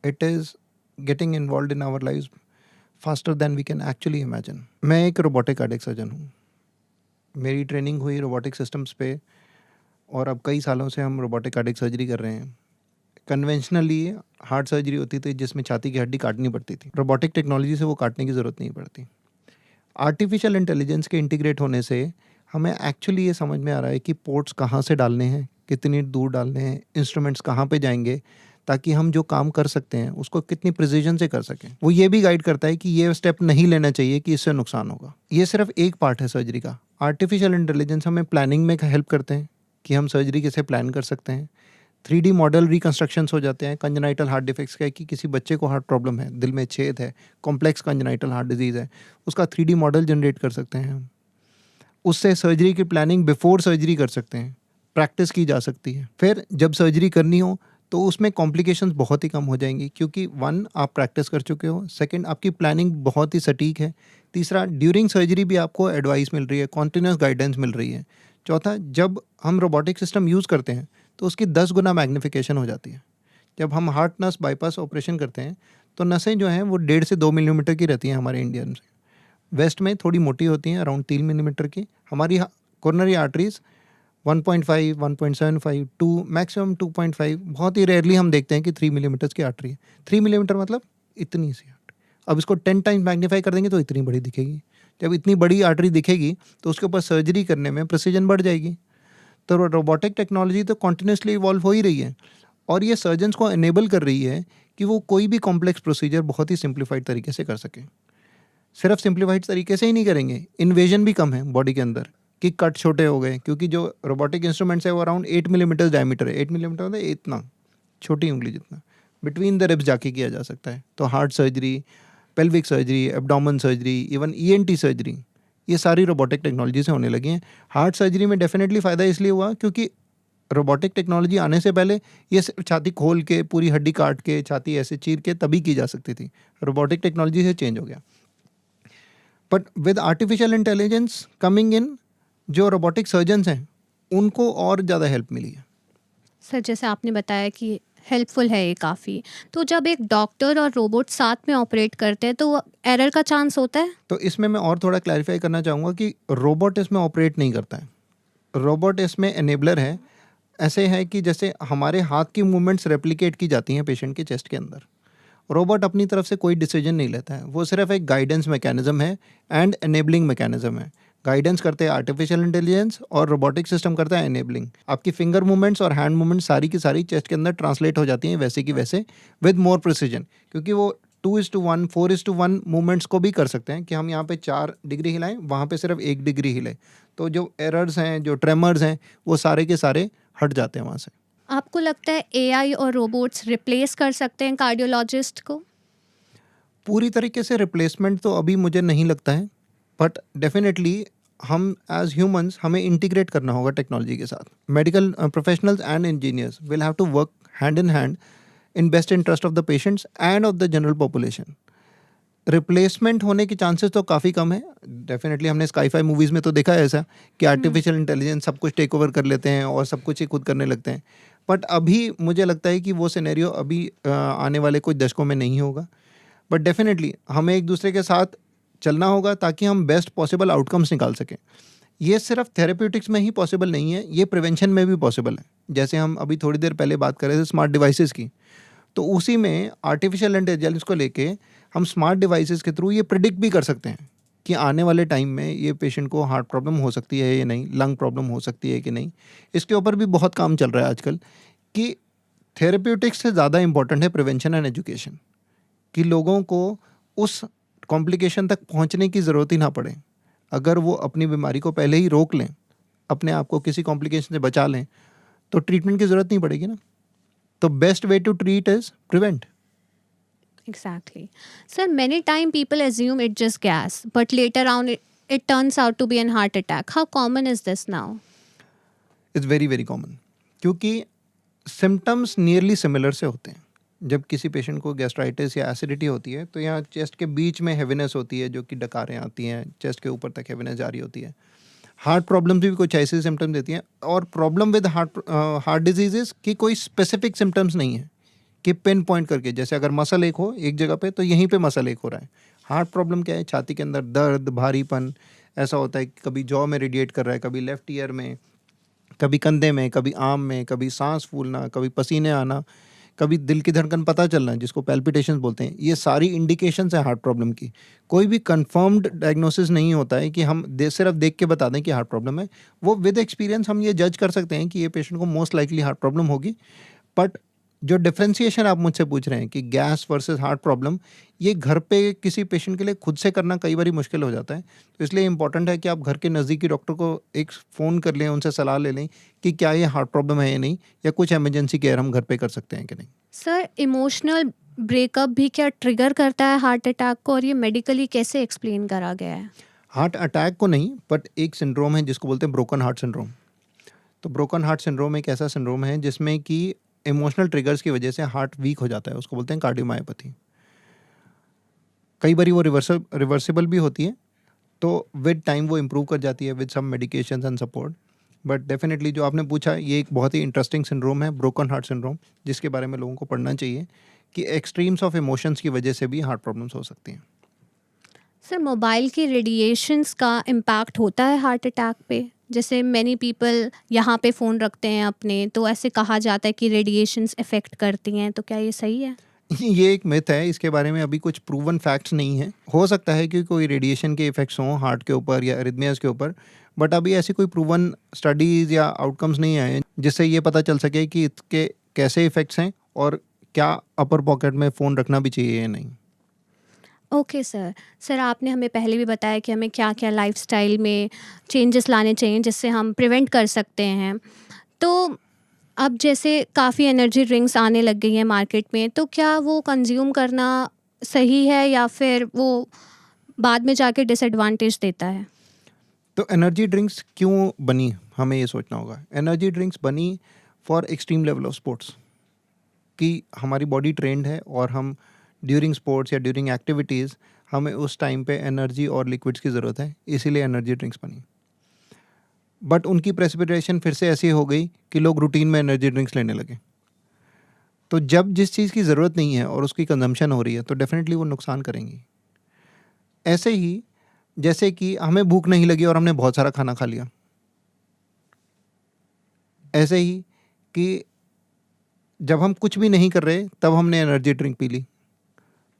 It is getting involve in our life faster than we can actually imagine. मैं एक रोबोटिक कार्डियक सर्जन हूँ। मेरी ट्रेनिंग हुई रोबोटिक सिस्टम्स पे और अब कई सालों से हम रोबोटिक कार्डियक सर्जरी कर रहे हैं। कन्वेंशनली हार्ट सर्जरी होती थी जिसमें छाती की हड्डी काटनी पड़ती थी, रोबोटिक टेक्नोलॉजी से वो काटने की ज़रूरत नहीं पड़ती। आर्टिफिशियल इंटेलिजेंस के इंटीग्रेट होने से हमें एक्चुअली ये समझ में आ रहा है कि पोर्ट्स कहाँ से डालने हैं, कितनी दूर डालने हैं, इंस्ट्रूमेंट्स कहाँ पे जाएंगे, ताकि हम जो काम कर सकते हैं उसको कितनी प्रिसीजन से कर सकें। वो ये भी गाइड करता है कि ये स्टेप नहीं लेना चाहिए कि इससे नुकसान होगा। ये सिर्फ एक पार्ट है सर्जरी का। आर्टिफिशियल इंटेलिजेंस हमें प्लानिंग में हेल्प करते हैं कि हम सर्जरी कैसे प्लान कर सकते हैं। 3D मॉडल रिकन्स्ट्रक्शंस हो जाते हैं कंजेनाइटल हार्ट डिफेक्ट्स का, कि किसी बच्चे को हार्ट प्रॉब्लम है, दिल में छेद है, कॉम्प्लेक्स कंजेनाइटल हार्ट डिजीज़ है, उसका 3D मॉडल जनरेट कर सकते हैं हम। उससे सर्जरी की प्लानिंग बिफोर सर्जरी कर सकते हैं, प्रैक्टिस की जा सकती है। फिर जब सर्जरी करनी हो तो उसमें कॉम्प्लिकेशंस बहुत ही कम हो जाएंगी, क्योंकि 1 आप प्रैक्टिस कर चुके हो, 2 आपकी प्लानिंग बहुत ही सटीक है, 3 ड्यूरिंग सर्जरी भी आपको एडवाइस मिल रही है, कॉन्टिन्यूस गाइडेंस मिल रही है, 4 जब हम रोबोटिक सिस्टम यूज़ करते हैं तो उसकी 10 गुना मैग्नीफिकेशन हो जाती है। जब हम हार्ट नस बाईपास ऑपरेशन करते हैं तो नसें जो हैं वो 1.5 से 2 मिलीमीटर की रहती हैं हमारे इंडियन से। वेस्ट में थोड़ी मोटी होती हैं, अराउंड 3 मिलीमीटर की। हमारी कोरोनरी आर्टरीज 1.5, 1.75, 2, मैक्सिमम 2.5, बहुत ही रेयरली हम देखते हैं कि 3 मिलीमीटर की आर्टरी है। 3 मिलीमीटर मतलब इतनी सी आर्टरी। अब इसको 10 टाइम्स मैग्नीफाई कर देंगे तो इतनी बड़ी दिखेगी। जब इतनी बड़ी आर्टरी दिखेगी तो उसके ऊपर सर्जरी करने में प्रिसीजन बढ़ जाएगी। तो रोबोटिक टेक्नोलॉजी तो कॉन्टिन्यूसली इवॉल्व हो ही रही है और ये सर्जन्स को एनेबल कर रही है कि वो कोई भी कॉम्प्लेक्स प्रोसीजर बहुत ही सिंप्लीफाइड तरीके से कर सकें। सिर्फ सिंप्लीफाइड तरीके से ही नहीं करेंगे, इन्वेजन भी कम है बॉडी के अंदर, कि कट छोटे हो गए, क्योंकि जो रोबोटिक इंस्ट्रूमेंट्स है वो अराउंड 8 मिलीमीटर डायमीटर है। 8 मिलीमीटर मतलब इतना, छोटी उंगली जितना, बिटवीन द रिब्स जाके किया जा सकता है। तो heart surgery, pelvic surgery, abdomen surgery, even ENT surgery, ये सारी रोबोटिक टेक्नोलॉजी से होने लगी हैं। हार्ट सर्जरी में डेफिनेटली फ़ायदा इसलिए हुआ क्योंकि रोबोटिक टेक्नोलॉजी आने से पहले ये सिर्फ छाती खोल के, पूरी हड्डी काट के, छाती ऐसे चीर के तभी की जा सकती थी। रोबोटिक टेक्नोलॉजी से चेंज हो गया। But with artificial intelligence coming in, जो रोबोटिक सर्जन्स हैं उनको और ज़्यादा हेल्प मिली है। सर जैसे आपने बताया कि हेल्पफुल है ये काफ़ी, तो जब एक डॉक्टर और रोबोट साथ में ऑपरेट करते हैं तो एरर का चांस होता है? तो इसमें मैं और थोड़ा क्लैरिफाई करना चाहूँगा कि रोबोट इसमें ऑपरेट नहीं करता है, रोबोट इसमें एनेबलर है। ऐसे है कि जैसे हमारे हाथ की मूवमेंट्स रेप्लिकेट की जाती हैं पेशेंट के चेस्ट के अंदर, रोबोट अपनी तरफ से कोई डिसीजन नहीं लेता है, वो सिर्फ एक गाइडेंस मैकेनिज्म है एंड एनेबलिंग मैकेनिज्म है। गाइडेंस करते हैं आर्टिफिशियल इंटेलिजेंस और रोबोटिक सिस्टम करता है एनेबलिंग। आपकी फिंगर मूवमेंट्स और हैंड मूवमेंट्स सारी की सारी चेस्ट के अंदर ट्रांसलेट हो जाती हैं वैसे की वैसे विद मोर प्रिसीजन, क्योंकि वो 2:1 4:1 मूवमेंट्स को भी कर सकते हैं कि हम यहाँ पे 4 डिग्री हिलाएं, वहाँ पे सिर्फ 1 डिग्री हिले, तो जो एरर्स हैं, जो ट्रेमर्स हैं, वो सारे के सारे हट जाते हैं वहाँ से। आपको लगता है एआई और रोबोट्स रिप्लेस कर सकते हैं कार्डियोलॉजिस्ट को? पूरी तरीके से रिप्लेसमेंट तो अभी मुझे नहीं लगता है, बट डेफिनेटली हम एज ह्यूमंस हमें इंटीग्रेट करना होगा टेक्नोलॉजी के साथ। Medical professionals and engineers will have to work hand in hand in best interest of the patients and of the general population. Replacement होने के चांसेस तो काफ़ी कम है। डेफिनेटली हमने स्काई-फाई मूवीज़ में तो देखा है ऐसा कि आर्टिफिशियल इंटेलिजेंस सब कुछ टेक ओवर कर लेते हैं और सब कुछ ही खुद करने लगते हैं। बट अभी मुझे लगता है कि वो सिनेरियो अभी आने वाले कुछ दशकों में नहीं होगा। बट डेफिनेटली हमें एक दूसरे के साथ चलना होगा ताकि हम बेस्ट पॉसिबल आउटकम्स निकाल सकें। ये सिर्फ थेरेप्यूटिक्स में ही पॉसिबल नहीं है, ये प्रिवेंशन में भी पॉसिबल है। जैसे हम अभी थोड़ी देर पहले बात कर रहे थे स्मार्ट डिवाइसेस की, तो उसी में आर्टिफिशियल इंटेलिजेंस को लेके हम स्मार्ट डिवाइसेस के थ्रू ये प्रिडिक्ट भी कर सकते हैं कि आने वाले टाइम में ये पेशेंट को हार्ट प्रॉब्लम हो सकती है या नहीं, लंग प्रॉब्लम हो सकती है कि नहीं। इसके ऊपर भी बहुत काम चल रहा है आजकल कि थेरेप्यूटिक्स से ज़्यादा इंपॉर्टेंट है प्रिवेंशन एंड एजुकेशन, कि लोगों को उस कॉम्प्लिकेशन तक पहुंचने की ज़रूरत ही ना पड़े। अगर वो अपनी बीमारी को पहले ही रोक लें, अपने आप को किसी कॉम्प्लिकेशन से बचा लें, तो ट्रीटमेंट की ज़रूरत नहीं पड़ेगी ना। तो best way to treat is prevent. Exactly. Sir, many time people assume it's just gas, but later on it turns out to be an heart attack. How common is this now? It's very very common, क्योंकि symptoms nearly similar से होते हैं। जब किसी patient को gastritis या acidity होती है तो यहाँ चेस्ट के बीच में हेवीनेस होती है, जो कि डकारें आती हैं, चेस्ट के ऊपर तक हेवीनेस जारी होती है। हार्ट प्रॉब्लम्स भी कुछ ऐसे सिम्टम्स देती हैं। और प्रॉब्लम विद हार्ट डिजीजेस की कोई स्पेसिफिक सिम्टम्स नहीं है कि पिन पॉइंट करके, जैसे अगर मसल एक हो एक जगह पे तो यहीं पे मसल एक हो रहा है। हार्ट प्रॉब्लम क्या है, छाती के अंदर दर्द, भारीपन ऐसा होता है कि कभी जॉ में रेडिएट कर रहा है, कभी लेफ्ट ईयर में, कभी कंधे में, कभी आर्म में, कभी सांस फूलना, कभी पसीने आना, कभी दिल की धड़कन पता चलना, जिसको पैल्पिटेशंस बोलते हैं। ये सारी इंडिकेशंस हैं हार्ट प्रॉब्लम की। कोई भी कंफर्म्ड डायग्नोसिस नहीं होता है कि हम सिर्फ देख के बता दें कि हार्ट प्रॉब्लम है। वो विद एक्सपीरियंस हम ये जज कर सकते हैं कि ये पेशेंट को मोस्ट लाइकली हार्ट प्रॉब्लम होगी। बट जो डिफरेंशिएशन आप मुझसे पूछ रहे हैं कि गैस वर्सेस हार्ट प्रॉब्लम, ये घर पे किसी पेशेंट के लिए खुद से करना कई बार मुश्किल हो जाता है। तो इसलिए इम्पॉर्टेंट है कि आप घर के नज़दीकी डॉक्टर को एक फ़ोन कर लें, उनसे सलाह ले लें कि क्या ये हार्ट प्रॉब्लम है या नहीं, या कुछ इमरजेंसी केयर हम घर पे कर सकते हैं कि नहीं। सर, इमोशनल ब्रेकअप भी क्या ट्रिगर करता है हार्ट अटैक को, और ये मेडिकली कैसे एक्सप्लेन करा गया है? हार्ट अटैक को नहीं, बट एक सिंड्रोम है जिसको बोलते हैं ब्रोकन हार्ट सिंड्रोम। तो ब्रोकन हार्ट सिंड्रोम एक ऐसा सिंड्रोम है जिसमें कि इमोशनल ट्रिगर्स की वजह से हार्ट वीक हो जाता है, उसको बोलते हैं कार्डियोमायोपैथी। कई बार वो रिवर्सिबल भी होती है, तो विद टाइम वो इम्प्रूव कर जाती है with some medications and support. But definitely जो आपने पूछा, ये एक बहुत ही इंटरेस्टिंग सिंड्रोम है, ब्रोकन हार्ट सिंड्रोम, जिसके बारे में लोगों को पढ़ना चाहिए कि एक्सट्रीम्स ऑफ इमोशंस की वजह से भी हार्ट प्रॉब्लम्स हो सकती हैं। सर, मोबाइल की रेडिएशंस का इम्पैक्ट होता है हार्ट अटैक पे? जैसे मैनी पीपल यहाँ पे फ़ोन रखते हैं अपने, तो ऐसे कहा जाता है कि रेडिएशंस इफ़ेक्ट करती हैं, तो क्या ये सही है? ये एक मिथ है, इसके बारे में अभी कुछ प्रूवन फैक्ट्स नहीं है। हो सकता है कि कोई रेडिएशन के इफेक्ट्स हों हार्ट के ऊपर या अरिथमियाज के ऊपर, बट अभी ऐसी कोई प्रूवन स्टडीज़ या आउटकम्स नहीं आए जिससे ये पता चल सके कि इसके कैसे इफेक्ट्स हैं और क्या अपर पॉकेट में फ़ोन रखना भी चाहिए या नहीं। Okay sir. सर, आपने हमें पहले भी बताया कि हमें क्या-क्या लाइफ़स्टाइल में चेंजेस लाने चाहिए जिससे हम प्रिवेंट कर सकते हैं। तो अब जैसे काफ़ी एनर्जी ड्रिंक्स आने लग गई हैं मार्केट में, तो क्या वो कंज़्यूम करना सही है या फिर वो बाद में जाके डिसएडवांटेज देता है? तो एनर्जी ड्रिंक्स क्यों बनी, हमें ये सोचना होगा। एनर्जी ड्रिंक्स बनी for extreme level of sports, कि हमारी बॉडी ट्रेंड है और हम ड्यूरिंग स्पोर्ट्स या ड्यूरिंग एक्टिविटीज़ हमें उस टाइम पे एनर्जी और लिक्विड्स की ज़रूरत है, इसीलिए एनर्जी ड्रिंक्स बनी। बट उनकी प्रेसिपिटेशन फिर से ऐसी हो गई कि लोग रूटीन में एनर्जी ड्रिंक्स लेने लगे। तो जब जिस चीज़ की ज़रूरत नहीं है और उसकी कंजम्पशन हो रही है, तो डेफिनेटली वो नुकसान करेंगी। ऐसे ही जैसे कि हमें भूख नहीं लगी और हमने बहुत सारा खाना खा लिया, ऐसे ही कि जब हम कुछ भी नहीं कर रहे तब हमने एनर्जी ड्रिंक पी ली,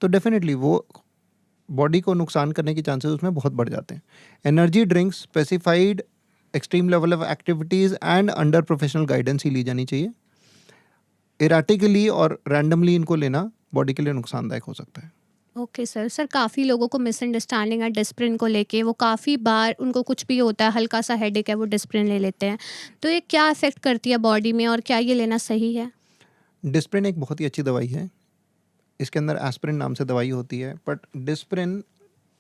तो डेफिनेटली वो बॉडी को नुकसान करने के चांसेस उसमें बहुत बढ़ जाते हैं। Energy drinks specified extreme level of activities and under professional guidance ही ली जानी चाहिए। इराटिकली और रैंडमली इनको लेना बॉडी के लिए नुकसानदायक हो सकता है। ओके सर काफ़ी लोगों को मिसअंडरस्टैंडिंग है डिस्प्रिन को लेके। वो काफ़ी बार उनको कुछ भी होता है, हल्का सा हेडेक है, वो डिस्प्रिन ले लेते हैं। तो ये क्या इफ़ेक्ट करती है बॉडी में और क्या ये लेना सही है? डिस्प्रिन एक बहुत ही अच्छी दवाई है। इसके अंदर एस्पिरिन नाम से दवाई होती है, बट डिस्प्रिन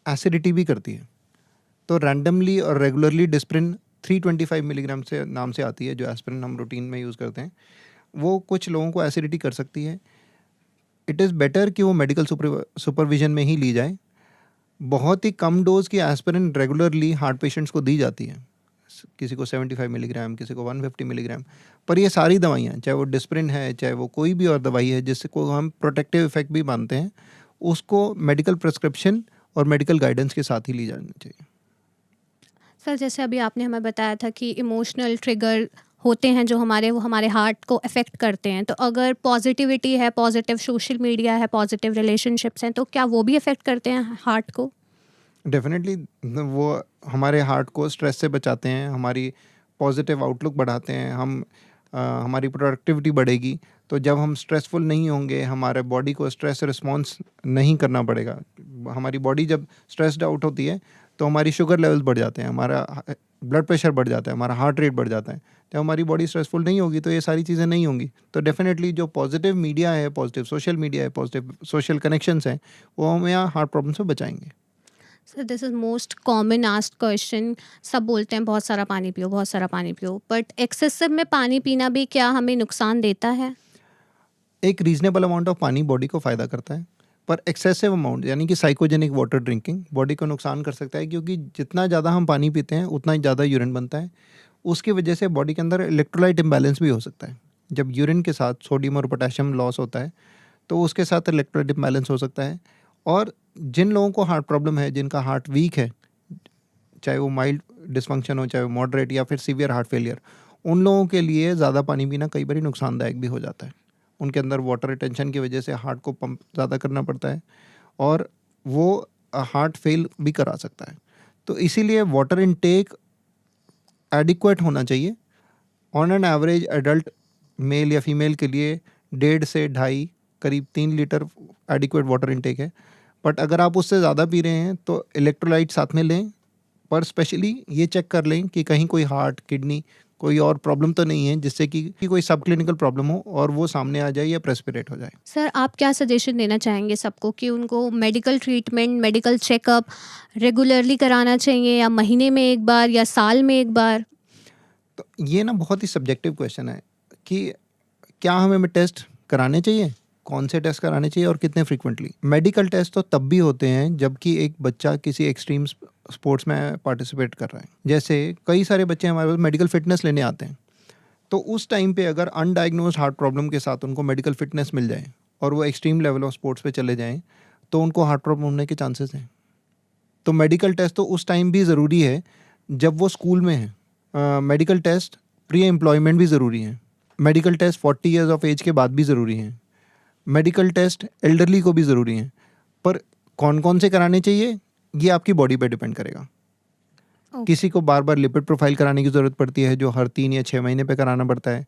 एसिडिटी भी करती है। तो रैंडमली और रेगुलरली डिस्प्रिन 325 मिलीग्राम से नाम से आती है, जो एस्पिरिन हम रूटीन में यूज़ करते हैं, वो कुछ लोगों को एसिडिटी कर सकती है। इट इज़ बेटर कि वो मेडिकल सुपरविजन में ही ली जाए। बहुत ही कम डोज की एस्पिरिन रेगुलरली हार्ट पेशेंट्स को दी जाती है, किसी को 75 मिलीग्राम, किसी को 150 मिलीग्राम। पर ये सारी दवाइयाँ, चाहे वो डिस्प्रिन है, चाहे वो कोई भी और दवाई है जिसको हम प्रोटेक्टिव इफेक्ट भी मानते हैं, उसको मेडिकल प्रिस्क्रिप्शन और मेडिकल गाइडेंस के साथ ही ली जानी चाहिए। सर जैसे अभी आपने हमें बताया था कि इमोशनल ट्रिगर होते हैं जो वो हमारे हार्ट को अफेक्ट करते हैं। तो अगर पॉजिटिविटी है, पॉजिटिव सोशल मीडिया है, पॉजिटिव रिलेशनशिप्स हैं, तो क्या वो भी अफेक्ट करते हैं हार्ट को? डेफिनेटली वो हमारे हार्ट को स्ट्रेस से बचाते हैं, हमारी पॉजिटिव आउटलुक बढ़ाते हैं, हमारी प्रोडक्टिविटी बढ़ेगी। तो जब हम स्ट्रेसफुल नहीं होंगे, हमारे बॉडी को स्ट्रेस रिस्पॉन्स नहीं करना पड़ेगा। हमारी बॉडी जब स्ट्रेस्ड आउट होती है तो हमारी शुगर लेवल्स बढ़ जाते हैं, हमारा ब्लड प्रेशर बढ़ जाता है, हमारा हार्ट रेट बढ़ जाता है। जब हमारी बॉडी स्ट्रेसफुल नहीं होगी तो ये सारी चीज़ें नहीं होंगी। तो डेफिनेटली जो पॉजिटिव मीडिया है, पॉजिटिव सोशल मीडिया है, पॉजिटिव सोशल कनेक्शंस हैं, वो हमें यहाँ हार्ट प्रॉब्लम से बचाएंगे। Sir this is most common asked question. सब बोलते हैं बहुत सारा पानी पियो, बहुत सारा पानी पियो, बट एक्सेसिव में पानी पीना भी क्या हमें नुकसान देता है? एक रीजनेबल अमाउंट ऑफ पानी बॉडी को फ़ायदा करता है, पर एक्सेसिव अमाउंट यानी कि साइकोजेनिक वाटर ड्रिंकिंग बॉडी को नुकसान कर सकता है, क्योंकि जितना ज़्यादा हम पानी पीते हैं उतना ही ज़्यादा यूरिन बनता है। उसकी वजह से बॉडी के अंदर इलेक्ट्रोलाइट इम्बैलेंस भी हो सकता है। जब यूरिन के साथ सोडियम और पोटेशियम लॉस होता है तो उसके साथ इलेक्ट्रोलाइट इम्बैलेंस हो सकता है। और जिन लोगों को हार्ट प्रॉब्लम है, जिनका हार्ट वीक है, चाहे वो माइल्ड डिसफंक्शन हो, चाहे वो मॉडरेट या फिर सीवियर हार्ट फेलियर, उन लोगों के लिए ज़्यादा पानी पीना कई बार नुकसानदायक भी हो जाता है। उनके अंदर वाटर रिटेंशन की वजह से हार्ट को पंप ज़्यादा करना पड़ता है और वो हार्ट फेल भी करा सकता है। तो इसीलिए वाटर इनटेक एडिक्वेट होना चाहिए। On an average adult mail या फीमेल के लिए 1.5 से 2.5 करीब 3 लीटर एडिक्वेट वाटर इनटेक है। बट अगर आप उससे ज़्यादा पी रहे हैं तो इलेक्ट्रोलाइट साथ में लें, पर स्पेशली ये चेक कर लें कि कहीं कोई हार्ट, किडनी, कोई और प्रॉब्लम तो नहीं है जिससे कि कोई सब क्लिनिकल प्रॉब्लम हो और वो सामने आ जाए या प्रेसिपिटेट हो जाए। सर आप क्या सजेशन देना चाहेंगे सबको कि उनको medical treatment, medical checkup regularly कराना चाहिए या महीने में एक बार या साल में एक बार? तो ये ना बहुत ही सब्जेक्टिव क्वेश्चन है कि क्या हमें टेस्ट कराने चाहिए, कौन से टेस्ट कराने चाहिए और कितने फ्रीक्वेंटली। मेडिकल टेस्ट तो तब भी होते हैं जबकि एक बच्चा किसी एक्सट्रीम स्पोर्ट्स में पार्टिसिपेट कर रहा है। जैसे कई सारे बच्चे हमारे पास मेडिकल फिटनेस लेने आते हैं, तो उस टाइम पे अगर अनडायग्नोज्ड हार्ट प्रॉब्लम के साथ उनको मेडिकल फिटनेस मिल जाए और वो एक्सट्रीम लेवल ऑफ स्पोर्ट्स पे चले जाएं तो उनको हार्ट प्रॉब्लम होने के चांसेस हैं। तो मेडिकल टेस्ट तो उस टाइम भी ज़रूरी है जब वो स्कूल में है। मेडिकल टेस्ट प्री एम्प्लॉयमेंट भी ज़रूरी है। Medical test 40 years of age के बाद भी ज़रूरी हैं। मेडिकल टेस्ट एल्डरली को भी ज़रूरी हैं। पर कौन कौन से कराने चाहिए ये आपकी बॉडी पे डिपेंड करेगा। किसी को बार बार लिपिड प्रोफाइल कराने की ज़रूरत पड़ती है जो हर 3 या 6 महीने पे कराना पड़ता है।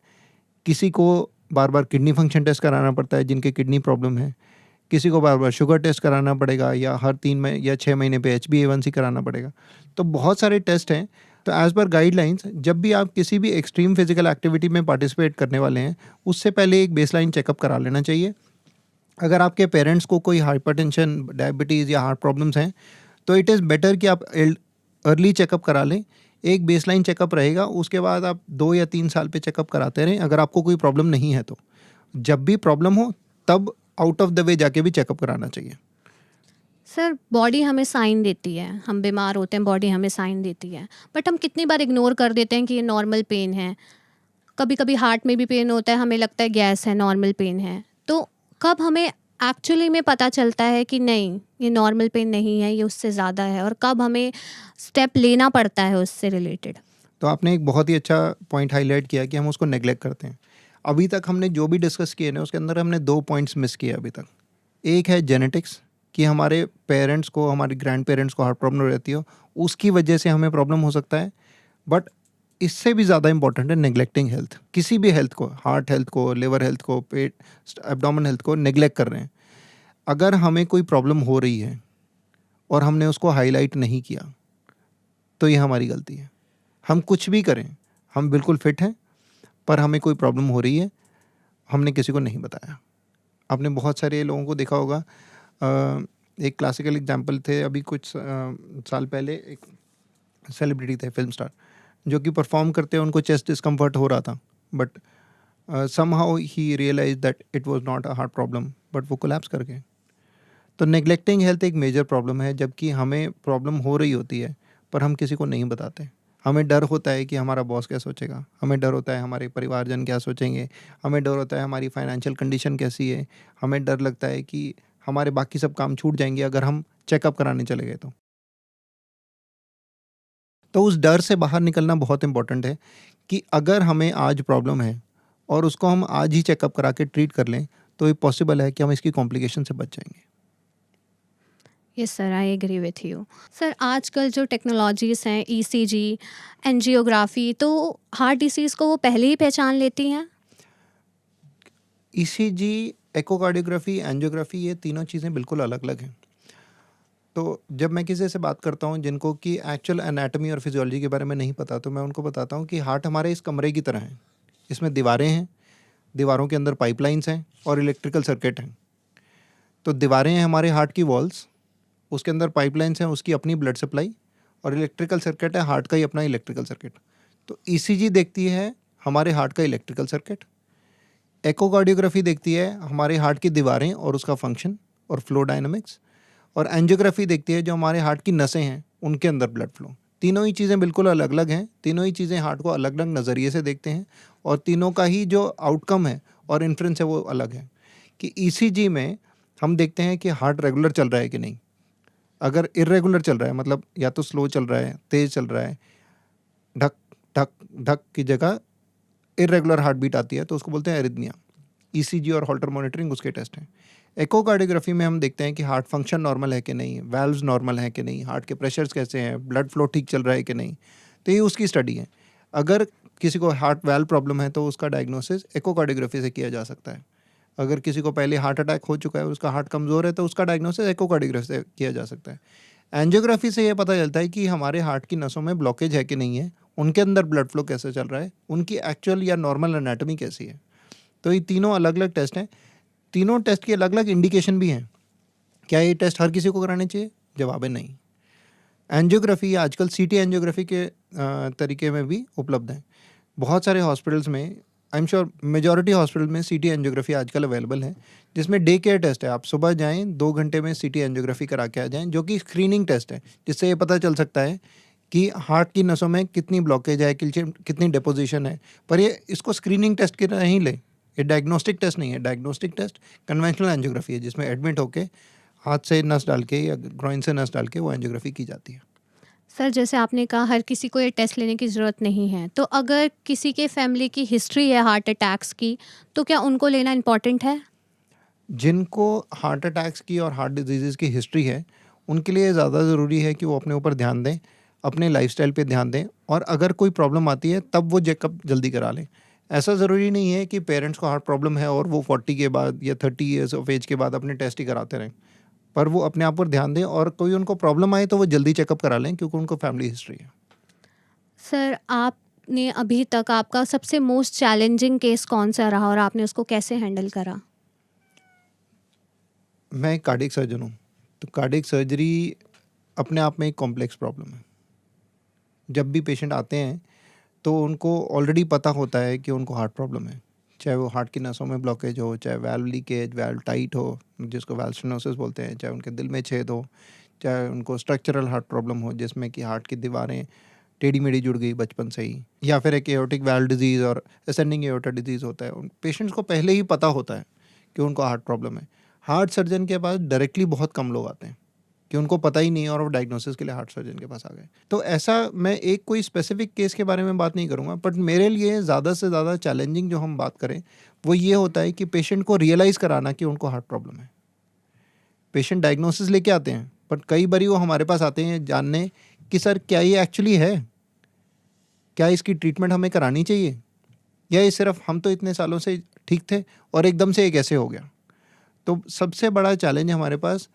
किसी को बार बार किडनी फंक्शन टेस्ट कराना पड़ता है जिनके किडनी प्रॉब्लम है। किसी को बार बार शुगर टेस्ट कराना पड़ेगा या हर 3 या 6 महीने पे HbA1c कराना पड़ेगा। तो बहुत सारे टेस्ट हैं। तो एज़ पर गाइडलाइंस जब भी आप किसी भी एक्सट्रीम फिजिकल एक्टिविटी में पार्टिसिपेट करने वाले हैं उससे पहले एक बेसलाइन चेकअप करा लेना चाहिए। अगर आपके पेरेंट्स को कोई हाइपरटेंशन, डायबिटीज़ या हार्ट प्रॉब्लम्स हैं तो इट इज़ बेटर कि आप अर्ली चेकअप करा लें। एक बेसलाइन चेकअप रहेगा, उसके बाद आप 2 या 3 साल पे चेकअप कराते रहें अगर आपको कोई प्रॉब्लम नहीं है तो। जब भी प्रॉब्लम हो तब आउट ऑफ द वे जाके भी चेकअप कराना चाहिए। सर बॉडी हमें साइन देती है, हम बीमार होते हैं, बॉडी हमें साइन देती है, बट हम कितनी बार इग्नोर कर देते हैं कि ये नॉर्मल पेन है। कभी कभी हार्ट में भी पेन होता है, हमें लगता है गैस है, नॉर्मल पेन है। तो कब हमें एक्चुअली में पता चलता है कि नहीं ये नॉर्मल पेन नहीं है, ये उससे ज़्यादा है, और कब हमें स्टेप लेना पड़ता है उससे रिलेटेड? तो आपने एक बहुत ही अच्छा पॉइंट हाईलाइट किया कि हम उसको नेग्लेक्ट करते हैं। अभी तक हमने जो भी डिस्कस किए ना उसके अंदर हमने 2 पॉइंट्स मिस किए अभी तक। एक है जेनेटिक्स कि हमारे पेरेंट्स को, हमारे ग्रैंड पेरेंट्स को हार्ट प्रॉब्लम रहती हो, उसकी वजह से हमें प्रॉब्लम हो सकता है। बट इससे भी ज़्यादा इंपॉर्टेंट है नेग्लेक्टिंग हेल्थ। किसी भी हेल्थ को, हार्ट हेल्थ को, लिवर हेल्थ को, पेट एब्डोमेन हेल्थ को नेग्लेक्ट कर रहे हैं। अगर हमें कोई प्रॉब्लम हो रही है और हमने उसको हाईलाइट नहीं किया तो ये हमारी गलती है। हम कुछ भी करें, हम बिल्कुल फिट हैं, पर हमें कोई प्रॉब्लम हो रही है, हमने किसी को नहीं बताया। आपने बहुत सारे लोगों को देखा होगा, एक क्लासिकल एग्जांपल थे, अभी कुछ साल पहले एक सेलिब्रिटी थे, फिल्म स्टार, जो कि परफॉर्म करते हैं उनको चेस्ट डिस्कम्फर्ट हो रहा था, बट समहाउ ही realise that it was not a heart problem, but वो कोलैप्स कर गए। तो नेग्लेक्टिंग हेल्थ एक मेजर प्रॉब्लम है, जबकि हमें प्रॉब्लम हो रही होती है पर हम किसी को नहीं बताते। हमें डर होता है कि हमारा बॉस क्या सोचेगा, हमें डर होता है हमारे परिवारजन क्या सोचेंगे, हमें डर होता है हमारी फाइनेंशियल कंडीशन कैसी है, हमें डर लगता है कि हमारे बाकी सब काम छूट जाएंगे अगर हम चेकअप कराने चले गए तो उस डर से बाहर निकलना बहुत इंपॉर्टेंट है कि अगर हमें आज प्रॉब्लम है और उसको हम आज ही चेकअप करा के ट्रीट कर लें तो ये पॉसिबल है कि हम इसकी कॉम्प्लिकेशन से बच जाएंगे। Yes sir, I agree with you. Sir, आजकल जो टेक्नोलॉजीज़ हैं, ईसीजी, एंजियोग्राफी, तो हार्ट डिसीज़ को वो पहले ही पहचान लेती हैं? ईसीजी, एकोकार्डियोग्राफी, एंजियोग्राफी, ये तीनों चीज़ें बिल्कुल अलग अलग हैं। तो जब मैं किसी से बात करता हूँ जिनको कि एक्चुअल एनाटॉमी और फिजियोलॉजी के बारे में नहीं पता, तो मैं उनको बताता हूँ कि हार्ट हमारे इस कमरे की तरह है। इसमें दीवारें हैं, दीवारों के अंदर पाइपलाइंस हैं और इलेक्ट्रिकल सर्किट हैं। तो दीवारें हैं हमारे हार्ट की वॉल्स, उसके अंदर पाइपलाइंस हैं उसकी अपनी ब्लड सप्लाई, और इलेक्ट्रिकल सर्किट है हार्ट का ही अपना इलेक्ट्रिकल सर्किट। तो ईसीजी देखती है हमारे हार्ट का इलेक्ट्रिकल सर्किट, एकोकार्डियोग्राफी देखती है हमारे हार्ट की दीवारें और उसका फंक्शन और फ्लो डायनामिक्स, और एंजियोग्राफी देखती है जो हमारे हार्ट की नसें हैं उनके अंदर ब्लड फ्लो। तीनों ही चीज़ें बिल्कुल अलग अलग हैं, तीनों ही चीज़ें हार्ट को अलग अलग नज़रिए से देखते हैं, और तीनों का ही जो आउटकम है और इन्फ्लुएंस है वो अलग है। कि ईसीजी में हम देखते हैं कि हार्ट रेगुलर चल रहा है कि नहीं। अगर इर्रेगुलर चल रहा है, मतलब या तो स्लो चल रहा है, तेज़ चल रहा है, ढक ढक ढक की जगह इर्रेगुलर हार्ट बीट आती है, तो उसको बोलते हैं एरिथमिया। ईसीजी और हॉल्टर मॉनिटरिंग उसके टेस्ट हैं। एकोकार्डियोग्राफी में हम देखते हैं कि हार्ट फंक्शन नॉर्मल है कि नहीं, वैल्व्स नॉर्मल हैं कि नहीं, हार्ट के प्रेशर्स कैसे हैं, ब्लड फ्लो ठीक चल रहा है कि नहीं। तो ये उसकी स्टडी है। अगर किसी को हार्ट वैल्व प्रॉब्लम है तो उसका डायग्नोसिस एकोकार्डियोग्राफी से किया जा सकता है। अगर किसी को पहले हार्ट अटैक हो चुका है, उसका हार्ट कमज़ोर है, तो उसका डायग्नोसिस एकोकार्डियोग्राफी से किया जा सकता है। एंजियोग्राफी से ये पता चलता है कि हमारे हार्ट की नसों में ब्लॉकेज है कि नहीं है, उनके अंदर ब्लड फ्लो कैसे चल रहा है, उनकी एक्चुअल या नॉर्मल एनाटॉमी कैसी है। तो ये तीनों अलग अलग टेस्ट हैं, तीनों टेस्ट की अलग अलग इंडिकेशन भी हैं। क्या ये टेस्ट हर किसी को कराने चाहिए? जवाब है नहीं। एंजियोग्राफी आजकल सीटी एंजियोग्राफी के तरीके में भी उपलब्ध हैं। बहुत सारे हॉस्पिटल्स में, आई एम श्योर मेजॉरिटी हॉस्पिटल में सीटी एंजियोग्राफी आजकल अवेलेबल है, जिसमें डे केयर टेस्ट है। आप सुबह जाएँ, 2 घंटे में सीटी एंजियोग्राफी करा के आ जाएँ, जो कि स्क्रीनिंग टेस्ट है, जिससे ये पता चल सकता है कि हार्ट की नसों में कितनी ब्लॉकेज है, कितनी डिपोजिशन है। पर ये इसको स्क्रीनिंग टेस्ट की तरह नहीं ले, ये डायग्नोस्टिक टेस्ट नहीं है। डायग्नोस्टिक टेस्ट कन्वेंशनल एंजियोग्राफी है, जिसमें एडमिट होके हाथ से नस डाल के या ग्रोइन से नस डाल के वो एंजियोग्राफी की जाती है। सर, जैसे आपने कहा हर किसी को ये टेस्ट लेने की ज़रूरत नहीं है, तो अगर किसी के फैमिली की हिस्ट्री है हार्ट अटैक्स की, तो क्या उनको लेना इम्पॉर्टेंट है? जिनको हार्ट अटैक्स की और हार्ट डिजीज़ की हिस्ट्री है, उनके लिए ज़्यादा ज़रूरी है कि वो अपने ऊपर ध्यान दें, अपने लाइफ़स्टाइल पे ध्यान दें, और अगर कोई प्रॉब्लम आती है तब वो चेकअप जल्दी करा लें। ऐसा ज़रूरी नहीं है कि पेरेंट्स को हार्ट प्रॉब्लम है और वो 40 के बाद या 30 ईयर्स ऑफ एज के बाद अपने टेस्ट ही कराते रहें। पर वो अपने आप पर ध्यान दें, और कोई उनको प्रॉब्लम आए तो वो जल्दी चेकअप करा लें, क्योंकि उनको फैमिली हिस्ट्री है। सर, आपने अभी तक आपका सबसे मोस्ट चैलेंजिंग केस कौन-सा रहा और आपने उसको कैसे हैंडल करा? मैं एक कार्डियक सर्जन हूँ, तो कार्डियक सर्जरी अपने आप में एक कॉम्प्लेक्स प्रॉब्लम है। जब भी पेशेंट आते हैं तो उनको ऑलरेडी पता होता है कि उनको हार्ट प्रॉब्लम है, चाहे वो हार्ट की नसों में ब्लॉकेज हो, चाहे वैल्व लीकेज, वैल्व टाइट हो, जिसको वैल्व स्टेनोसिस बोलते हैं, चाहे उनके दिल में छेद हो, चाहे उनको स्ट्रक्चरल हार्ट प्रॉब्लम हो जिसमें कि हार्ट की दीवारें टेढ़ी मेढ़ी जुड़ गई बचपन से ही, या फिर एक एओर्टिक वैल्व डिजीज़ और असेंडिंग एओर्टा डिजीज़ होता है। उन पेशेंट्स को पहले ही पता होता है कि उनको हार्ट प्रॉब्लम है। हार्ट सर्जन के पास डायरेक्टली बहुत कम लोग आते हैं कि उनको पता ही नहीं है और वो डायग्नोसिस के लिए हार्ट सर्जन के पास आ गए। तो ऐसा मैं एक कोई स्पेसिफिक केस के बारे में बात नहीं करूँगा, बट मेरे लिए ज़्यादा से ज़्यादा चैलेंजिंग जो हम बात करें वो ये होता है कि पेशेंट को रियलाइज़ कराना कि उनको हार्ट प्रॉब्लम है। पेशेंट डायग्नोसिस लेके आते हैं, पर कई बारी वो हमारे पास आते हैं जानने कि सर क्या ये एक्चुअली है, क्या इसकी ट्रीटमेंट हमें करानी चाहिए, या ये सिर्फ हम तो इतने सालों से ठीक थे और एकदम से ये कैसे हो गया। तो सबसे बड़ा चैलेंज हमारे पास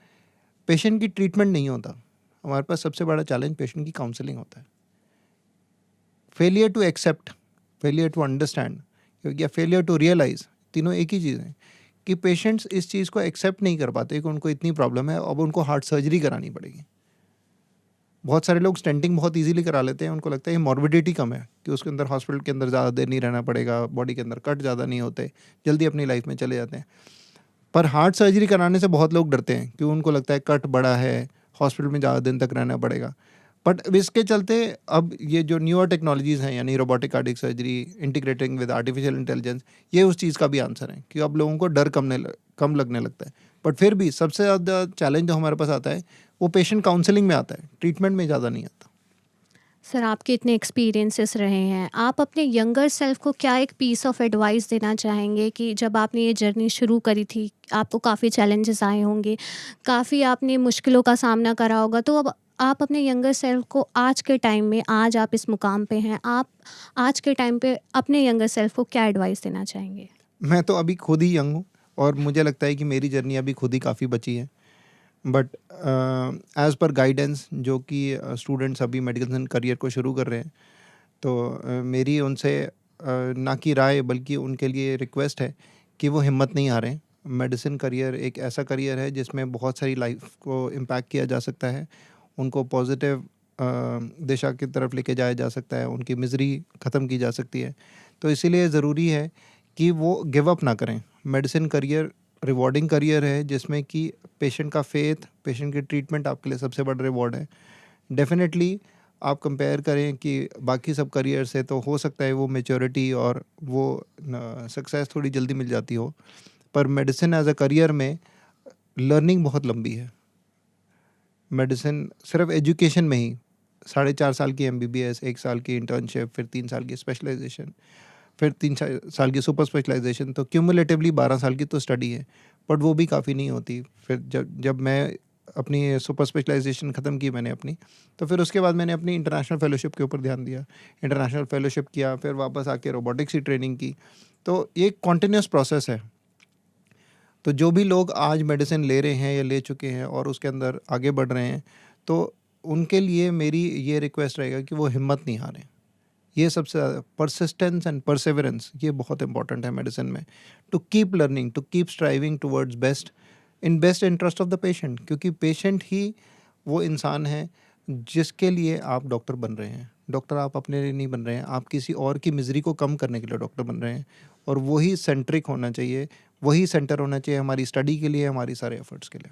पेशेंट की ट्रीटमेंट नहीं होता, हमारे पास सबसे बड़ा चैलेंज पेशेंट की काउंसलिंग होता है। Failure to accept, failure to understand या फेलियर टू रियलाइज, तीनों एक ही चीज़ है कि पेशेंट्स इस चीज़ को एक्सेप्ट नहीं कर पाते कि उनको इतनी प्रॉब्लम है, अब उनको हार्ट सर्जरी करानी पड़ेगी। बहुत सारे लोग स्टेंटिंग बहुत इजीली करा लेते हैं, उनको लगता है ये मॉर्बिडिटी कम है कि उसके अंदर हॉस्पिटल के अंदर ज़्यादा देर नहीं रहना पड़ेगा, बॉडी के अंदर कट ज़्यादा नहीं होते, जल्दी अपनी लाइफ में चले जाते हैं। पर हार्ट सर्जरी कराने से बहुत लोग डरते हैं क्योंकि उनको लगता है कट बड़ा है, हॉस्पिटल में ज़्यादा दिन तक रहना पड़ेगा। बट इसके चलते अब ये जो न्यूअर टेक्नोलॉजीज़ हैं, यानी robotic cardiac surgery integrating with artificial intelligence, ये उस चीज़ का भी आंसर है कि अब लोगों को डर कम लगने लगता है। बट फिर भी सबसे ज़्यादा चैलेंज जो हमारे पास आता है वो पेशेंट काउंसलिंग में आता है, ट्रीटमेंट में ज़्यादा नहीं आता। सर, आपके इतने एक्सपीरियंसेस रहे हैं, आप अपने यंगर सेल्फ को क्या एक पीस ऑफ एडवाइस देना चाहेंगे कि जब आपने ये जर्नी शुरू करी थी, आपको काफ़ी चैलेंजेस आए होंगे, काफ़ी आपने मुश्किलों का सामना करा होगा, तो अब आप अपने यंगर सेल्फ को आज के टाइम में, आज आप इस मुकाम पे हैं, आप आज के टाइम पे अपने यंगर सेल्फ को क्या एडवाइस देना चाहेंगे? मैं तो अभी खुद ही यंग हूँ और मुझे लगता है कि मेरी जर्नी अभी खुद ही काफ़ी बची है। बट एज़ पर गाइडेंस जो कि स्टूडेंट्स अभी मेडिसिन करियर को शुरू कर रहे हैं, तो मेरी उनसे ना कि राय बल्कि उनके लिए रिक्वेस्ट है कि वो हिम्मत नहीं हारें। मेडिसिन करियर एक ऐसा करियर है जिसमें बहुत सारी लाइफ को इम्पैक्ट किया जा सकता है, उनको पॉजिटिव दिशा की तरफ लेके जाया जा सकता है, उनकी मिज़री ख़त्म की जा सकती है। तो इसीलिए ज़रूरी है कि वो गिव अप ना करें। मेडिसिन करियर रिवॉर्डिंग करियर है जिसमें कि पेशेंट का फेथ, पेशेंट की ट्रीटमेंट आपके लिए सबसे बड़ा रिवॉर्ड है। डेफिनेटली आप कंपेयर करें कि बाकी सब करियर से, तो हो सकता है वो मैच्योरिटी और वो सक्सेस थोड़ी जल्दी मिल जाती हो, पर मेडिसिन एज अ करियर में लर्निंग बहुत लंबी है। मेडिसिन सिर्फ एजुकेशन में ही 4.5 साल की MBBS, 1 साल की इंटर्नशिप, फिर 3 साल की स्पेशलाइजेशन, फिर 3 साल की सुपर स्पेशलाइजेशन, तो क्यूमुलेटिवली 12 साल की तो स्टडी है, बट वो भी काफ़ी नहीं होती। फिर जब मैं अपनी सुपर स्पेशलाइजेशन ख़त्म की मैंने अपनी, तो फिर उसके बाद मैंने अपनी इंटरनेशनल फेलोशिप के ऊपर ध्यान दिया, इंटरनेशनल फेलोशिप किया, फिर वापस आके रोबोटिक्स की ट्रेनिंग की। तो ये एक कॉन्टिन्यूस प्रोसेस है। तो जो भी लोग आज मेडिसिन ले रहे हैं या ले चुके हैं और उसके अंदर आगे बढ़ रहे हैं, तो उनके लिए मेरी ये रिक्वेस्ट रहेगा कि वो हिम्मत नहीं हारें। ये सबसे ज़्यादा परसिस्टेंस एंड परसेवरेंस ये बहुत इंपॉर्टेंट है मेडिसिन में, to keep learning, to keep striving towards best in best interest of the patient, क्योंकि पेशेंट ही वो इंसान है जिसके लिए आप डॉक्टर बन रहे हैं। डॉक्टर आप अपने लिए नहीं बन रहे हैं, आप किसी और की मिजरी को कम करने के लिए डॉक्टर बन रहे हैं, और वही सेंट्रिक होना चाहिए, वही सेंटर होना चाहिए हमारी स्टडी के लिए, हमारी सारे एफर्ट्स के लिए।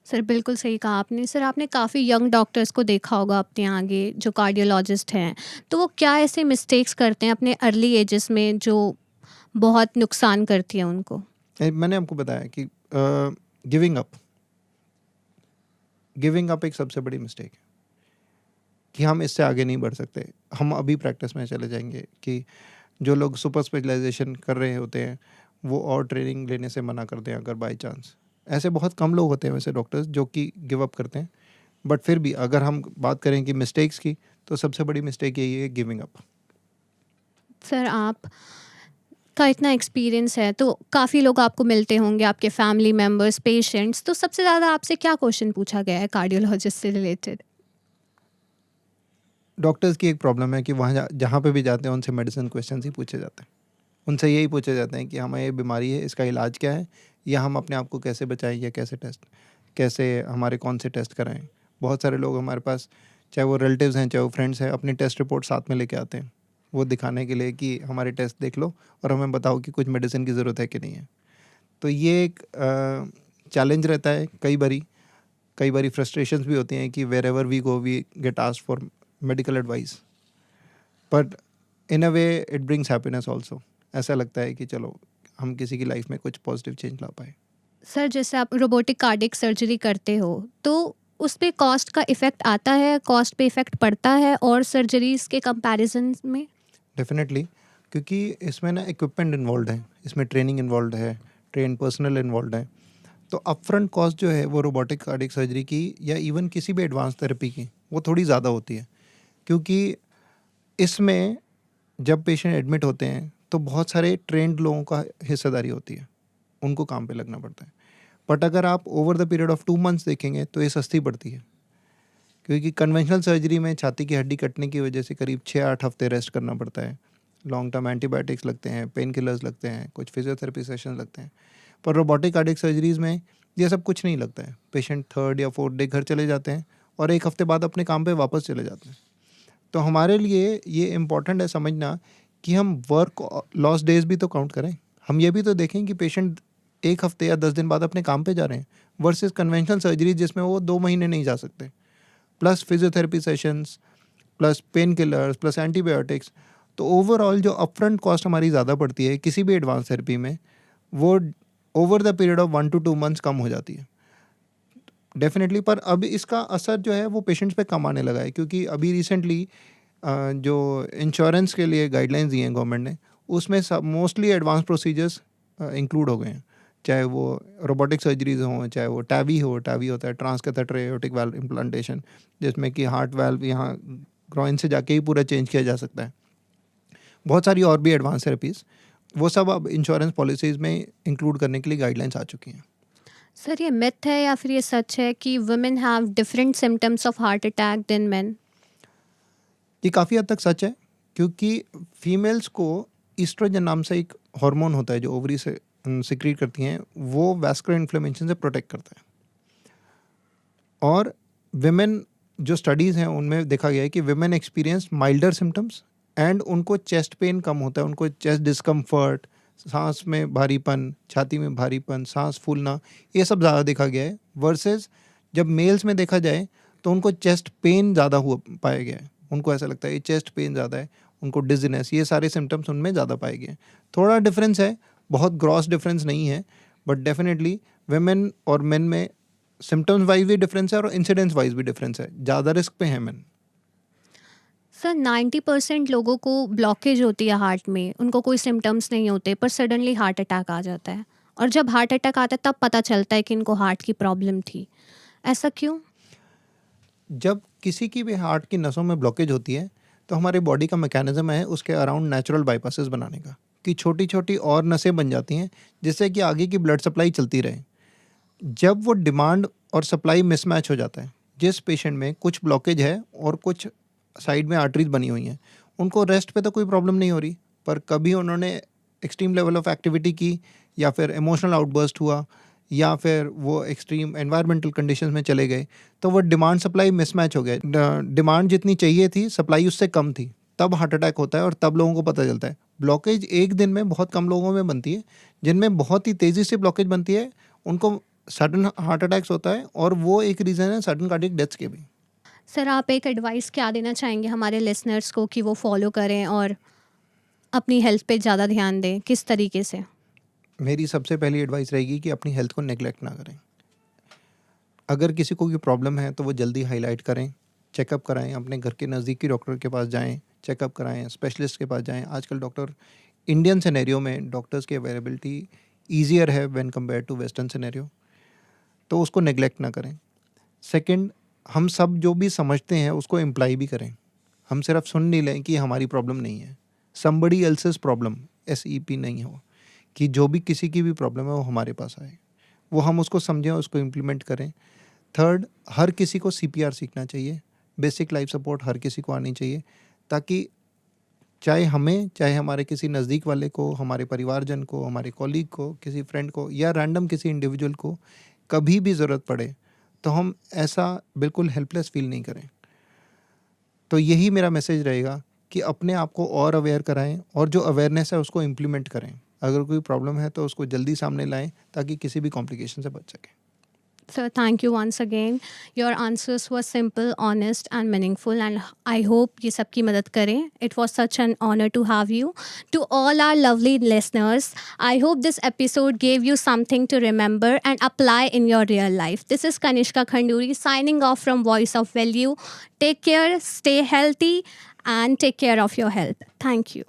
सर, बिल्कुल सही कहा आपने। सर, आपने काफ़ी यंग डॉक्टर्स को देखा होगा अपने आगे, जो कार्डियोलॉजिस्ट हैं, तो वो क्या ऐसे मिस्टेक्स करते हैं अपने अर्ली एजेस में जो बहुत नुकसान करती है उनको? मैंने आपको बताया कि गिविंग अप, गिविंग अप एक सबसे बड़ी मिस्टेक है कि हम इससे आगे नहीं बढ़ सकते, हम अभी प्रैक्टिस में चले जाएंगे। कि जो लोग सुपर स्पेशलाइजेशन कर रहे होते हैं वो और ट्रेनिंग लेने से मना कर दें अगर बाय चांस, ऐसे बहुत कम लोग होते हैं वैसे डॉक्टर्स जो कि गिव अप करते हैं। बट फिर भी अगर हम बात करें कि मिस्टेक्स की, तो सबसे बड़ी मिस्टेक यही है, गिविंग अप। सर, आप का इतना एक्सपीरियंस है तो काफ़ी लोग आपको मिलते होंगे, आपके फैमिली मेम्बर्स, पेशेंट्स, तो सबसे ज़्यादा आपसे क्या क्वेश्चन पूछा गया है कार्डियोलॉजिस्ट से रिलेटेड? डॉक्टर्स की एक प्रॉब्लम है कि वहाँ जहाँ पे भी जाते हैं उनसे मेडिसिन क्वेश्चन ही पूछे जाते हैं। उनसे यही पूछे जाते हैं कि हमें ये बीमारी है, इसका इलाज क्या है, या हम अपने आप को कैसे बचाएं, या कैसे हमारे कौन से टेस्ट कराएं। बहुत सारे लोग हमारे पास, चाहे वो रिलेटिव्स हैं चाहे वो फ्रेंड्स हैं, अपनी टेस्ट रिपोर्ट साथ में लेके आते हैं, वो दिखाने के लिए कि हमारे टेस्ट देख लो और हमें बताओ कि कुछ मेडिसिन की ज़रूरत है कि नहीं है। तो ये एक चैलेंज रहता है। कई बारी फ्रस्ट्रेशंस भी होती हैं कि wherever we go we get asked for medical advice, but in a way it brings happiness also. ऐसा लगता है कि चलो हम किसी की लाइफ में कुछ पॉजिटिव चेंज ला पाए। सर, जैसे आप रोबोटिक कार्डियक सर्जरी करते हो, तो उस पे कॉस्ट का इफ़ेक्ट आता है, कॉस्ट पे इफ़ेक्ट पड़ता है और सर्जरीज़ के कंपैरिजन में? डेफिनेटली, क्योंकि इसमें ना इक्विपमेंट इन्वॉल्व है, इसमें ट्रेनिंग इन्वॉल्व है, ट्रेन पर्सनल इन्वॉल्व है। तो अपफ्रंट कॉस्ट जो है वो रोबोटिक कार्डियक सर्जरी की या इवन किसी भी एडवांस थेरेपी की वो थोड़ी ज़्यादा होती है, क्योंकि इसमें जब पेशेंट एडमिट होते हैं तो बहुत सारे ट्रेंड लोगों का हिस्सेदारी होती है, उनको काम पे लगना पड़ता है। बट अगर आप over the period of 2 months देखेंगे तो ये सस्ती पड़ती है, क्योंकि कन्वेंशनल सर्जरी में छाती की हड्डी कटने की वजह से करीब 6-8 हफ्ते रेस्ट करना पड़ता है, लॉन्ग टर्म एंटीबायोटिक्स लगते हैं, पेन किलर्स लगते हैं, कुछ फिजियोथेरेपी सेशन लगते हैं। पर रोबोटिक कार्डियक सर्जरीज में ये सब कुछ नहीं लगता है। पेशेंट 3rd या 4th डे घर चले जाते हैं और 1 हफ्ते बाद अपने काम पे वापस चले जाते हैं। तो हमारे लिए ये इम्पॉर्टेंट है समझना कि हम वर्क लॉस डेज भी तो काउंट करें। हम ये भी तो देखें कि पेशेंट 1 हफ्ते या 10 दिन बाद अपने काम पे जा रहे हैं, वर्सेस कन्वेंशनल सर्जरी जिसमें वो 2 महीने नहीं जा सकते, plus physiotherapy sessions, plus pain killers, plus antibiotics. तो ओवरऑल जो अपफ्रंट कॉस्ट हमारी ज़्यादा पड़ती है किसी भी एडवांस थेरेपी में, वो over the period of 1 to 2 months कम हो जाती है डेफिनेटली। पर अब इसका असर जो है वो पेशेंट्स पे कम आने लगा है, क्योंकि अभी रिसेंटली जो इंश्योरेंस के लिए गाइडलाइंस दी हैं गवर्नमेंट ने, उसमें सब मोस्टली एडवांस प्रोसीजर्स इंक्लूड हो गए हैं, चाहे वो रोबोटिक सर्जरीज हों, चाहे वो टैवी होता है ट्रांसकैथेटर एओर्टिक वाल्व इम्प्लांटेशन, जिसमें कि हार्ट वाल्व यहाँ ग्रॉइन से जाके ही पूरा चेंज किया जा सकता है। बहुत सारी और भी एडवांस थेरेपीज़, वो सब अब इंश्योरेंस पॉलिसीज़ में इंक्लूड करने के लिए गाइडलाइंस आ चुकी हैं। सर, ये मिथ है या फिर ये सच है कि women have different symptoms of heart attack than men? ये काफ़ी हद तक सच है, क्योंकि फीमेल्स को ईस्ट्रोजन नाम से एक हार्मोन होता है जो ओवरी से सिक्रीट करती हैं, वो वैस्कुलर इन्फ्लेमेशन से प्रोटेक्ट करता है। और विमेन जो स्टडीज़ हैं उनमें देखा गया है कि women experience milder symptoms and उनको चेस्ट पेन कम होता है, उनको चेस्ट डिस्कम्फर्ट, सांस में भारीपन, छाती में भारीपन, सांस फूलना, ये सब ज़्यादा देखा गया है। वर्सेस जब मेल्स में देखा जाए तो उनको चेस्ट पेन ज़्यादा हुआ पाया गया है, उनको ऐसा लगता है ये चेस्ट पेन ज़्यादा है, उनको डिजीनेस, ये सारे सिम्टम्स उनमें ज़्यादा पाए गए हैं। थोड़ा डिफरेंस है, बहुत ग्रॉस डिफरेंस नहीं है, बट डेफिनेटली वेमेन और मेन में सिम्टम्स वाइज भी डिफरेंस है और इंसिडेंस वाइज भी डिफरेंस है। ज़्यादा रिस्क पे है मेन। सर, 90% लोगों को ब्लॉकेज होती है हार्ट में, उनको कोई सिम्टम्स नहीं होते पर सडनली हार्ट अटैक आ जाता है, और जब हार्ट अटैक आता है तब पता चलता है कि इनको हार्ट की प्रॉब्लम थी। ऐसा क्यों? जब किसी की भी हार्ट की नसों में ब्लॉकेज होती है तो हमारे बॉडी का मैकेनिज्म है उसके अराउंड नेचुरल बाईपासेस बनाने का, कि छोटी छोटी और नसें बन जाती हैं जिससे कि आगे की ब्लड सप्लाई चलती रहे। जब वो डिमांड और सप्लाई मिसमैच हो जाता है, जिस पेशेंट में कुछ ब्लॉकेज है और कुछ साइड में आर्टरीज बनी हुई हैं, उनको रेस्ट पे तो कोई प्रॉब्लम नहीं हो रही, पर कभी उन्होंने एक्सट्रीम लेवल ऑफ एक्टिविटी की या फिर इमोशनल आउटबर्स्ट हुआ या फिर वो एक्सट्रीम एनवायरमेंटल कंडीशंस में चले गए, तो वो डिमांड सप्लाई मिसमैच हो गया। डिमांड जितनी चाहिए थी, सप्लाई उससे कम थी, तब हार्ट अटैक होता है और तब लोगों को पता चलता है। ब्लॉकेज एक दिन में बहुत कम लोगों में बनती है, जिनमें बहुत ही तेज़ी से ब्लॉकेज बनती है उनको सडन हार्ट अटैक्स होता है, और वो एक रीज़न है सडन कार्डियक डेथ्स के भी। सर, आप एक एडवाइस क्या देना चाहेंगे हमारे लिसनर्स को कि वो फॉलो करें और अपनी हेल्थ पे ज़्यादा ध्यान दें, किस तरीके से? मेरी सबसे पहली एडवाइस रहेगी कि अपनी हेल्थ को नेग्लेक्ट ना करें। अगर किसी को कोई प्रॉब्लम है तो वो जल्दी हाईलाइट करें, चेकअप कराएं, अपने घर के नज़दीकी डॉक्टर के पास जाएं, चेकअप कराएं, स्पेशलिस्ट के पास जाएं। आजकल डॉक्टर इंडियन सिनेरियो में डॉक्टर्स की अवेलेबिलिटी ईजियर है when compare to western scenario, तो उसको नेग्लेक्ट ना करें। सेकंड, हम सब जो भी समझते हैं उसको इम्प्लाई भी करें। हम सिर्फ सुन नहीं लें कि हमारी प्रॉब्लम नहीं है, समबडी एल्सेस प्रॉब्लम, SEP नहीं हो, कि जो भी किसी की भी प्रॉब्लम है वो हमारे पास आए, वो हम उसको समझें, उसको इम्प्लीमेंट करें। थर्ड, हर किसी को CPR सीखना चाहिए, बेसिक लाइफ सपोर्ट हर किसी को आनी चाहिए, ताकि चाहे हमें, चाहे हमारे किसी नज़दीक वाले को, हमारे परिवारजन को, हमारे कॉलीग को, किसी फ्रेंड को या रैंडम किसी इंडिविजुअल को कभी भी ज़रूरत पड़े तो हम ऐसा बिल्कुल हेल्पलेस फील नहीं करें। तो यही मेरा मैसेज रहेगा कि अपने आप को और अवेयर कराएं और जो अवेयरनेस है उसको इम्प्लीमेंट करें। अगर कोई प्रॉब्लम है तो उसको जल्दी सामने लाएं ताकि किसी भी कॉम्प्लिकेशन से बच सकें। Sir, thank you once again. Your answers were simple, honest and meaningful, and I hope ये सबकी मदद करें. It was such an honor to have you. To all our lovely listeners, I hope this episode gave you something to remember and apply in your real life. This is Kanishka Khanduri signing off from Voice of Value. Take care, stay healthy and take care of your health. Thank you.